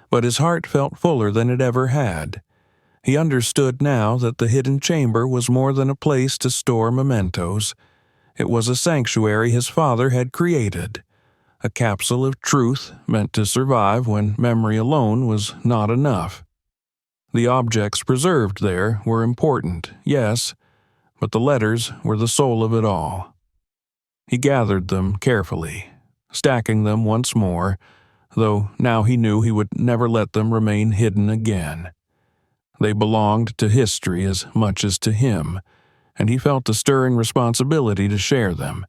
but his heart felt fuller than it ever had. He understood now that the hidden chamber was more than a place to store mementos. It was a sanctuary his father had created, a capsule of truth meant to survive when memory alone was not enough. The objects preserved there were important, yes, but the letters were the soul of it all. He gathered them carefully, stacking them once more, though now he knew he would never let them remain hidden again. They belonged to history as much as to him, and he felt a stirring responsibility to share them,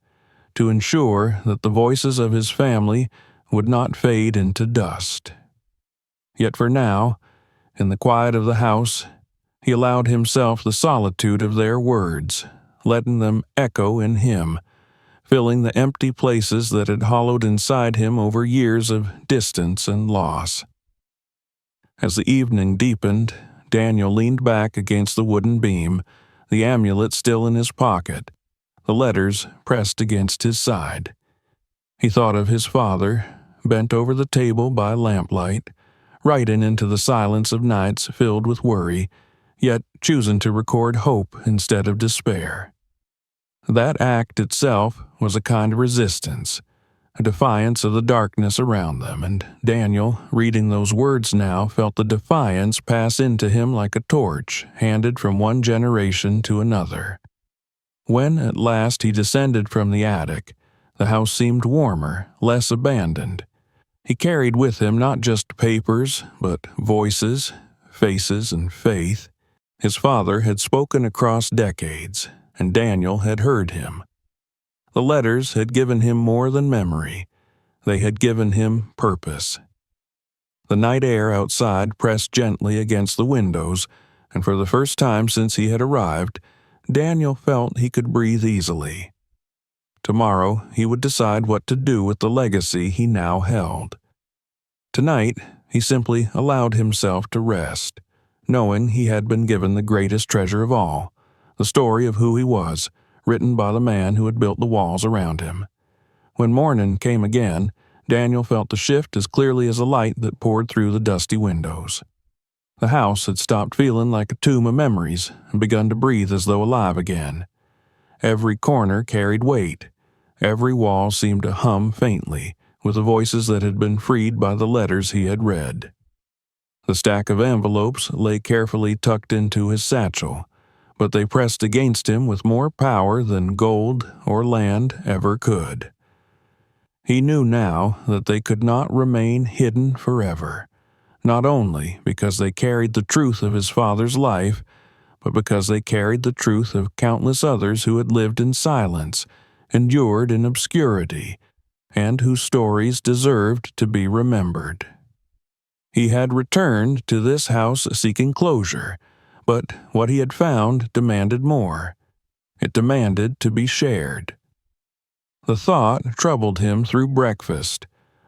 to ensure that the voices of his family would not fade into dust. Yet for now, in the quiet of the house, he allowed himself the solitude of their words, letting them echo in him, filling the empty places that had hollowed inside him over years of distance and loss. As the evening deepened, Daniel leaned back against the wooden beam, the amulet still in his pocket, the letters pressed against his side. He thought of his father, bent over the table by lamplight, writing into the silence of nights filled with worry, yet choosing to record hope instead of despair. That act itself was a kind of resistance, a defiance of the darkness around them, and Daniel, reading those words now, felt the defiance pass into him like a torch handed from one generation to another. When at last he descended from the attic, the house seemed warmer, less abandoned. He carried with him not just papers, but voices, faces, and faith. His father had spoken across decades, and Daniel had heard him. The letters had given him more than memory. They had given him purpose. The night air outside pressed gently against the windows, and for the first time since he had arrived, Daniel felt he could breathe easily. Tomorrow he would decide what to do with the legacy he now held. Tonight he simply allowed himself to rest, knowing he had been given the greatest treasure of all, the story of who he was, written by the man who had built the walls around him. When morning came again, Daniel felt the shift as clearly as a light that poured through the dusty windows. The house had stopped feeling like a tomb of memories and begun to breathe as though alive again. Every corner carried weight. Every wall seemed to hum faintly with the voices that had been freed by the letters he had read. The stack of envelopes lay carefully tucked into his satchel, but they pressed against him with more power than gold or land ever could. He knew now that they could not remain hidden forever, not only because they carried the truth of his father's life, but because they carried the truth of countless others who had lived in silence, endured in obscurity, and whose stories deserved to be remembered. He had returned to this house seeking closure, but what he had found demanded more. It demanded to be shared. The thought troubled him through breakfast,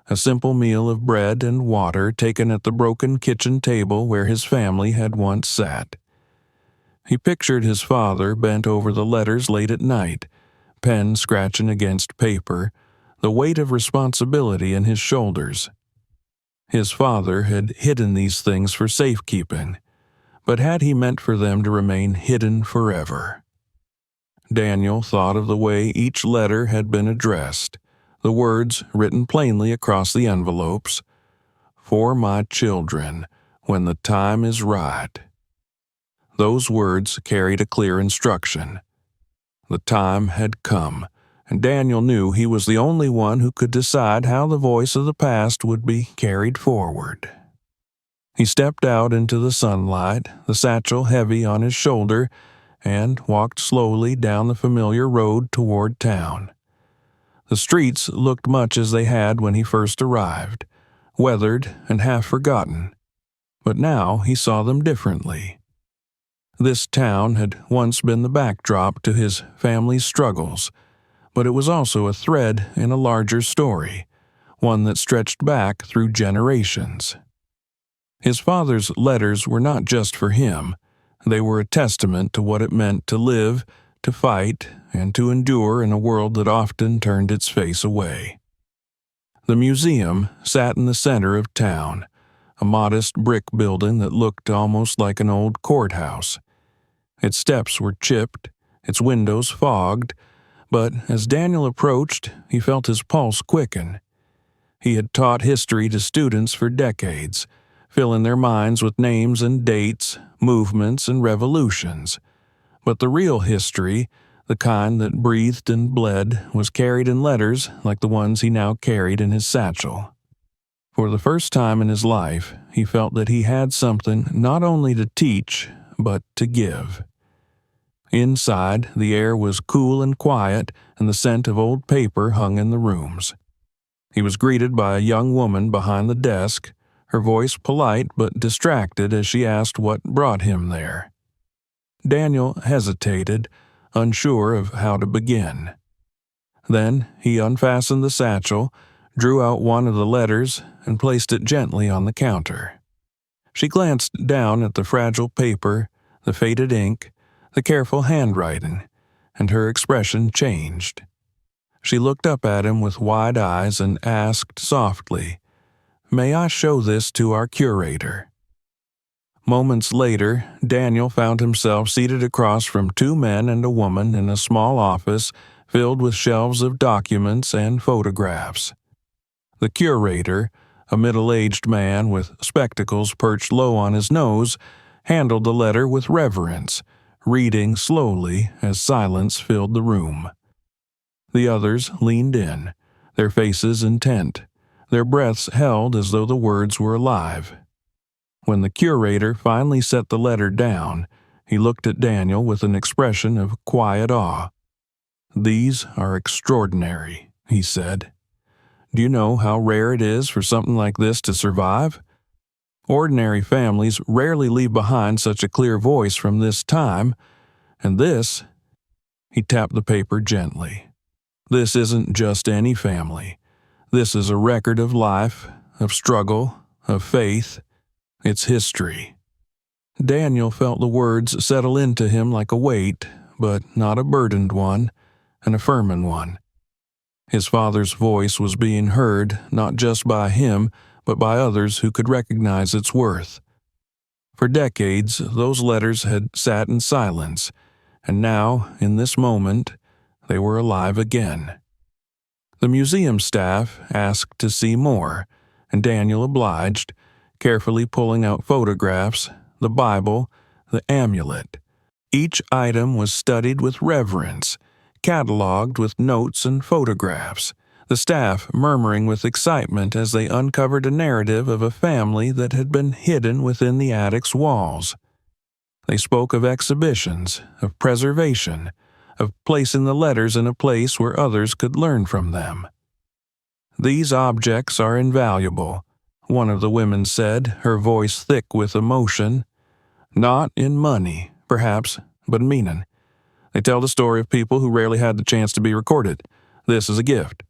a simple meal of bread and water taken at the broken kitchen table where his family had once sat. He pictured his father bent over the letters late at night, pen scratching against paper, the weight of responsibility in his shoulders. His father had hidden these things for safekeeping, but had he meant for them to remain hidden forever? Daniel thought of the way each letter had been addressed, the words written plainly across the envelopes, "For my children, when the time is right." Those words carried a clear instruction. The time had come, and Daniel knew he was the only one who could decide how the voice of the past would be carried forward. He stepped out into the sunlight, the satchel heavy on his shoulder, and walked slowly down the familiar road toward town. The streets looked much as they had when he first arrived, weathered and half forgotten, but now he saw them differently. This town had once been the backdrop to his family's struggles, but it was also a thread in a larger story, one that stretched back through generations. His father's letters were not just for him. They were a testament to what it meant to live, to fight, and to endure in a world that often turned its face away. The museum sat in the center of town, a modest brick building that looked almost like an old courthouse. Its steps were chipped, its windows fogged, but as Daniel approached, he felt his pulse quicken. He had taught history to students for decades, filling their minds with names and dates, movements and revolutions. But the real history, the kind that breathed and bled, was carried in letters like the ones he now carried in his satchel. For the first time in his life, he felt that he had something not only to teach, but to give. Inside, the air was cool and quiet, and the scent of old paper hung in the rooms. He was greeted by a young woman behind the desk, her voice polite but distracted as she asked what brought him there. Daniel hesitated, unsure of how to begin. Then he unfastened the satchel, drew out one of the letters, and placed it gently on the counter. She glanced down at the fragile paper, the faded ink, the careful handwriting, and her expression changed. She looked up at him with wide eyes and asked softly, "May I show this to our curator?" Moments later, Daniel found himself seated across from two men and a woman in a small office filled with shelves of documents and photographs. The curator, a middle-aged man with spectacles perched low on his nose, handled the letter with reverence, reading slowly as silence filled the room. The others leaned in, their faces intent, their breaths held as though the words were alive. When the curator finally set the letter down, he looked at Daniel with an expression of quiet awe. "These are extraordinary," he said. "Do you know how rare it is for something like this to survive? Ordinary families rarely leave behind such a clear voice from this time, and this," he tapped the paper gently, "this isn't just any family. This is a record of life, of struggle, of faith. It's history." Daniel felt the words settle into him like a weight, but not a burdened one, an affirming one. His father's voice was being heard not just by him, but by others who could recognize its worth. For decades, those letters had sat in silence, and now, in this moment, they were alive again. The museum staff asked to see more, and Daniel obliged, carefully pulling out photographs, the Bible, the amulet. Each item was studied with reverence, cataloged with notes and photographs, the staff murmuring with excitement as they uncovered a narrative of a family that had been hidden within the attic's walls. They spoke of exhibitions, of preservation, of placing the letters in a place where others could learn from them. "These objects are invaluable," one of the women said, her voice thick with emotion. "Not in money, perhaps, but meaning. They tell the story of people who rarely had the chance to be recorded. This is a gift."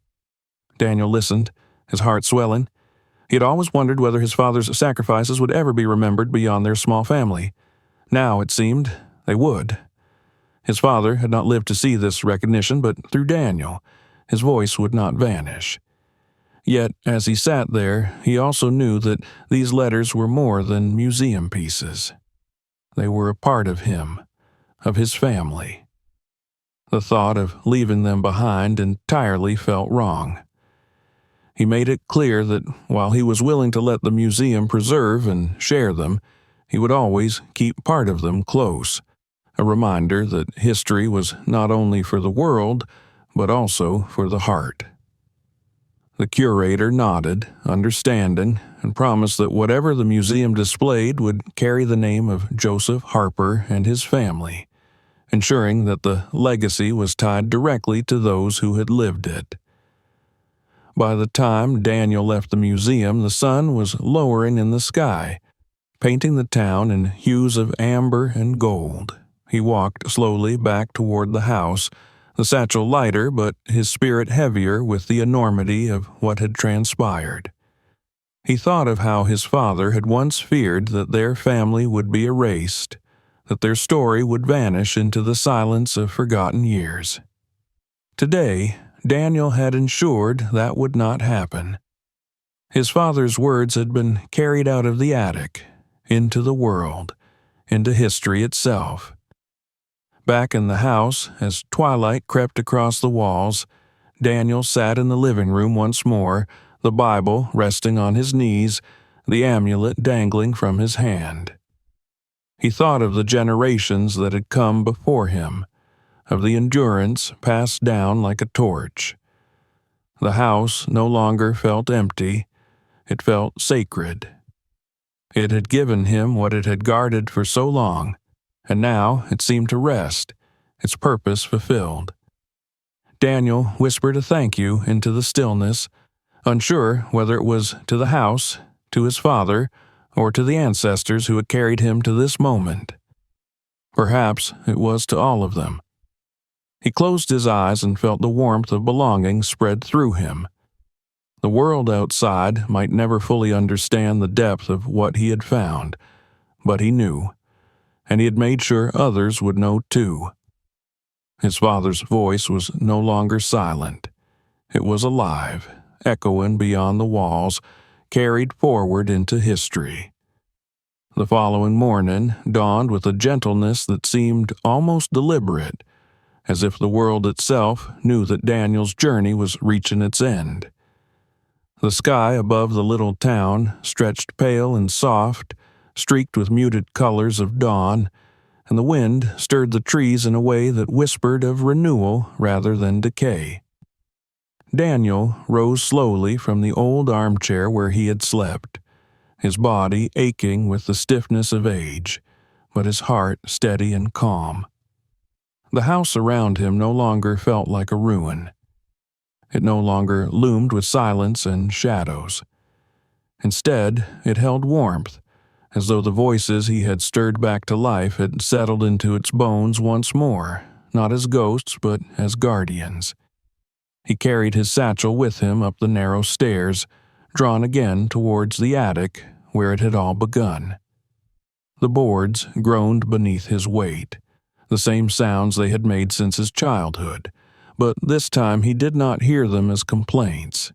Daniel listened, his heart swelling. He had always wondered whether his father's sacrifices would ever be remembered beyond their small family. Now, it seemed, they would. His father had not lived to see this recognition, but through Daniel, his voice would not vanish. Yet, as he sat there, he also knew that these letters were more than museum pieces. They were a part of him, of his family. The thought of leaving them behind entirely felt wrong. He made it clear that while he was willing to let the museum preserve and share them, he would always keep part of them close, a reminder that history was not only for the world, but also for the heart. The curator nodded, understanding, and promised that whatever the museum displayed would carry the name of Joseph Harper and his family, ensuring that the legacy was tied directly to those who had lived it. By the time Daniel left the museum, the sun was lowering in the sky, painting the town in hues of amber and gold. He walked slowly back toward the house, the satchel lighter but his spirit heavier with the enormity of what had transpired. He thought of how his father had once feared that their family would be erased, that their story would vanish into the silence of forgotten years. Today, Daniel had ensured that would not happen. His father's words had been carried out of the attic, into the world, into history itself. Back in the house, as twilight crept across the walls, Daniel sat in the living room once more, the Bible resting on his knees, the amulet dangling from his hand. He thought of the generations that had come before him, of the endurance passed down like a torch. The house no longer felt empty, it felt sacred. It had given him what it had guarded for so long, and now it seemed to rest, its purpose fulfilled. Daniel whispered a thank you into the stillness, unsure whether it was to the house, to his father, or to the ancestors who had carried him to this moment. Perhaps it was to all of them. He closed his eyes and felt the warmth of belonging spread through him. The world outside might never fully understand the depth of what he had found, but he knew, and he had made sure others would know too. His father's voice was no longer silent. It was alive, echoing beyond the walls, carried forward into history. The following morning dawned with a gentleness that seemed almost deliberate, as if the world itself knew that Daniel's journey was reaching its end. The sky above the little town stretched pale and soft, streaked with muted colors of dawn, and the wind stirred the trees in a way that whispered of renewal rather than decay. Daniel rose slowly from the old armchair where he had slept, his body aching with the stiffness of age, but his heart steady and calm. The house around him no longer felt like a ruin. It no longer loomed with silence and shadows. Instead, it held warmth, as though the voices he had stirred back to life had settled into its bones once more, not as ghosts but as guardians. He carried his satchel with him up the narrow stairs, drawn again towards the attic where it had all begun. The boards groaned beneath his weight. the same sounds they had made since his childhood, but this time he did not hear them as complaints.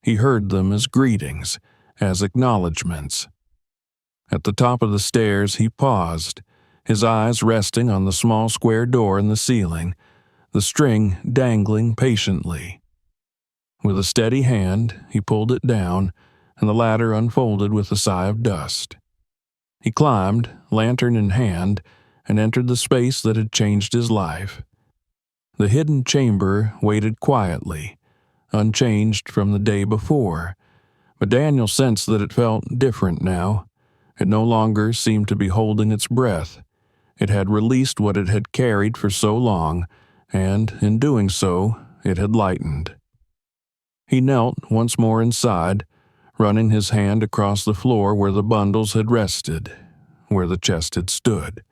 He heard them as greetings, as acknowledgments. At the top of the stairs he paused, his eyes resting on the small square door in the ceiling, the string dangling patiently. With a steady hand, he pulled it down, and the ladder unfolded with a sigh of dust. He climbed, lantern in hand, and entered the space that had changed his life. The hidden chamber waited quietly, unchanged from the day before, but Daniel sensed that it felt different now. It no longer seemed to be holding its breath. It had released what it had carried for so long, and, in doing so, it had lightened. He knelt once more inside, running his hand across the floor where the bundles had rested, where the chest had stood.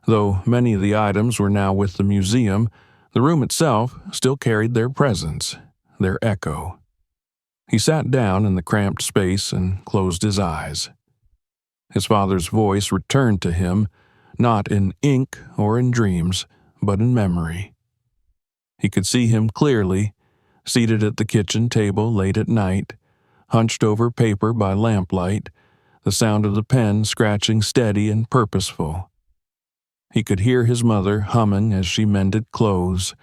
Though many of the items were now with the museum, the room itself still carried their presence, their echo. He sat down in the cramped space and closed his eyes. His father's voice returned to him, not in ink or in dreams, but in memory. He could see him clearly, seated at the kitchen table late at night, hunched over paper by lamplight, the sound of the pen scratching steady and purposeful. He could hear his mother humming as she mended clothes,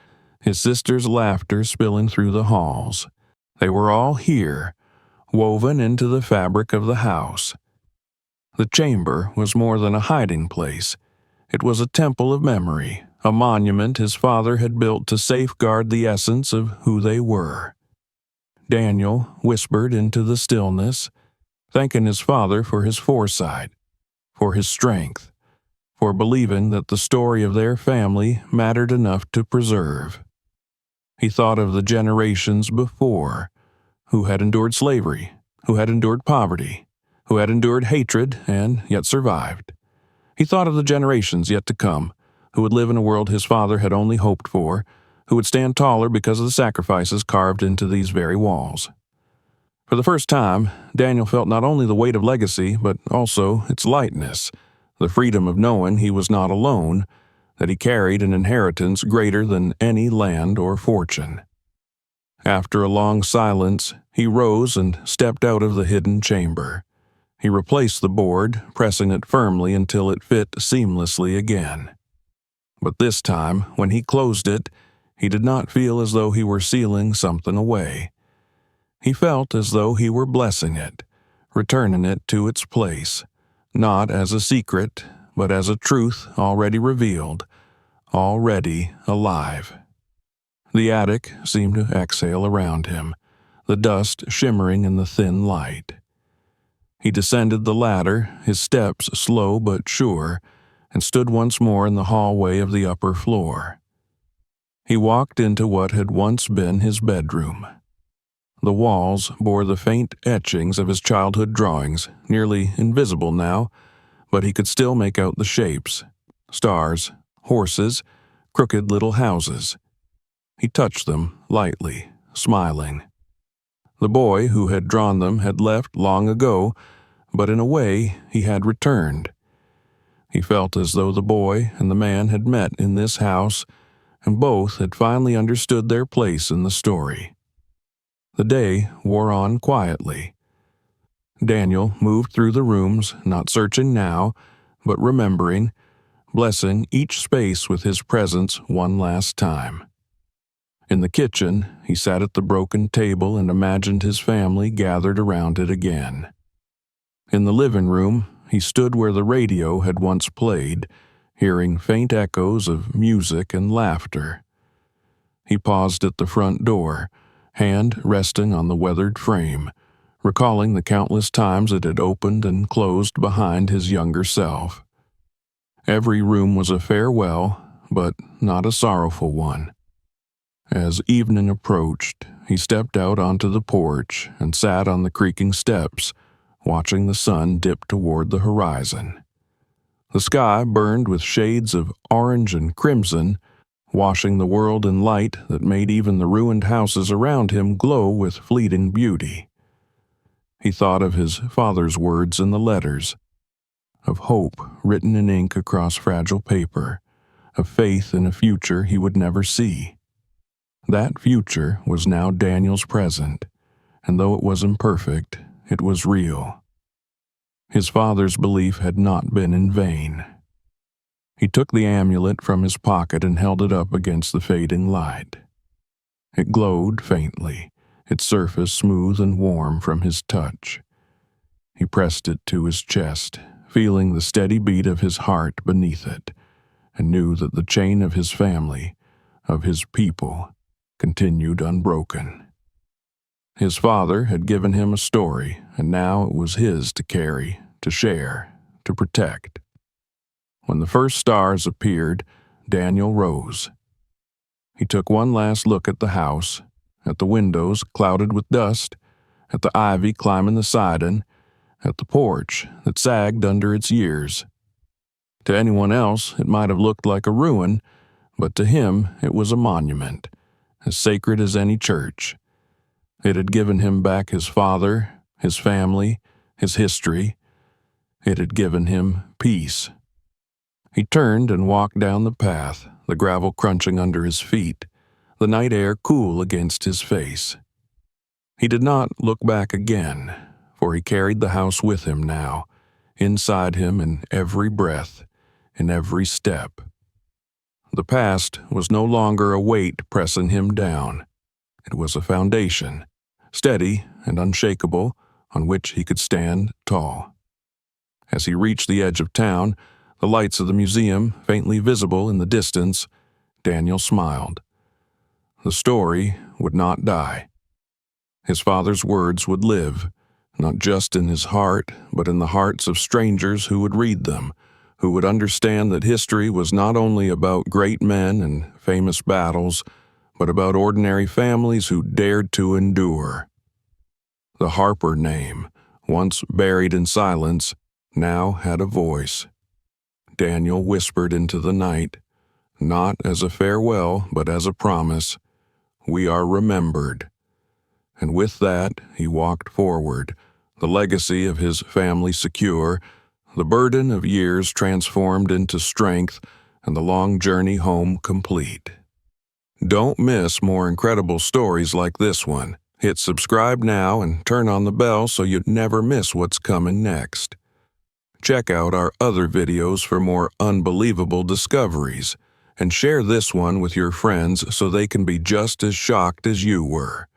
his sister's laughter spilling through the halls. They were all here, woven into the fabric of the house. The chamber was more than a hiding place. It was a temple of memory, a monument his father had built to safeguard the essence of who they were. Daniel whispered into the stillness, thanking his father for his foresight, for his strength, for believing that the story of their family mattered enough to preserve. He thought of the generations before, who had endured slavery, who had endured poverty, who had endured hatred and yet survived. He thought of the generations yet to come, who would live in a world his father had only hoped for, who would stand taller because of the sacrifices carved into these very walls. For the first time, Daniel felt not only the weight of legacy, but also its lightness, the freedom of knowing he was not alone, that he carried an inheritance greater than any land or fortune. After a long silence, he rose and stepped out of the hidden chamber. He replaced the board, pressing it firmly until it fit seamlessly again. But this time, when he closed it, he did not feel as though he were sealing something away. He felt as though he were blessing it, returning it to its place, not as a secret, but as a truth already revealed, already alive. The attic seemed to exhale around him, the dust shimmering in the thin light. He descended the ladder, his steps slow but sure, and stood once more in the hallway of the upper floor. He walked into what had once been his bedroom. The walls bore the faint etchings of his childhood drawings, nearly invisible now, but he could still make out the shapes: stars, horses, crooked little houses. He touched them lightly, smiling. The boy who had drawn them had left long ago, but in a way he had returned. He felt as though the boy and the man had met in this house, and both had finally understood their place in the story. The day wore on quietly. Daniel moved through the rooms, not searching now, but remembering, blessing each space with his presence one last time. In the kitchen, he sat at the broken table and imagined his family gathered around it again. In the living room, he stood where the radio had once played, hearing faint echoes of music and laughter. He paused at the front door, hand resting on the weathered frame, recalling the countless times it had opened and closed behind his younger self. Every room was a farewell, but not a sorrowful one. As evening approached, he stepped out onto the porch and sat on the creaking steps, watching the sun dip toward the horizon. The sky burned with shades of orange and crimson, washing the world in light that made even the ruined houses around him glow with fleeting beauty. He thought of his father's words in the letters, of hope written in ink across fragile paper, a faith in a future he would never see. That future was now Daniel's present, and though it was imperfect, it was real. His father's belief had not been in vain. He took the amulet from his pocket and held it up against the fading light. It glowed faintly, its surface smooth and warm from his touch. He pressed it to his chest, feeling the steady beat of his heart beneath it, and knew that the chain of his family, of his people, continued unbroken. His father had given him a story, and now it was his to carry, to share, to protect. When the first stars appeared, Daniel rose. He took one last look at the house, at the windows clouded with dust, at the ivy climbing the siding, at the porch that sagged under its years. To anyone else, it might have looked like a ruin, but to him it was a monument, as sacred as any church. It had given him back his father, his family, his history. It had given him peace. He turned and walked down the path, the gravel crunching under his feet, the night air cool against his face. He did not look back again, for he carried the house with him now, inside him in every breath, in every step. The past was no longer a weight pressing him down. It was a foundation, steady and unshakable, on which he could stand tall. As he reached the edge of town, the lights of the museum faintly visible in the distance, Daniel smiled. The story would not die. His father's words would live, not just in his heart, but in the hearts of strangers who would read them, who would understand that history was not only about great men and famous battles, but about ordinary families who dared to endure. The Harper name, once buried in silence, now had a voice. Daniel whispered into the night, not as a farewell, but as a promise, "We are remembered." And with that, he walked forward, the legacy of his family secure, the burden of years transformed into strength, and the long journey home complete. Don't miss more incredible stories like this one. Hit subscribe now and turn on the bell so you never miss what's coming next. Check out our other videos for more unbelievable discoveries, and share this one with your friends so they can be just as shocked as you were.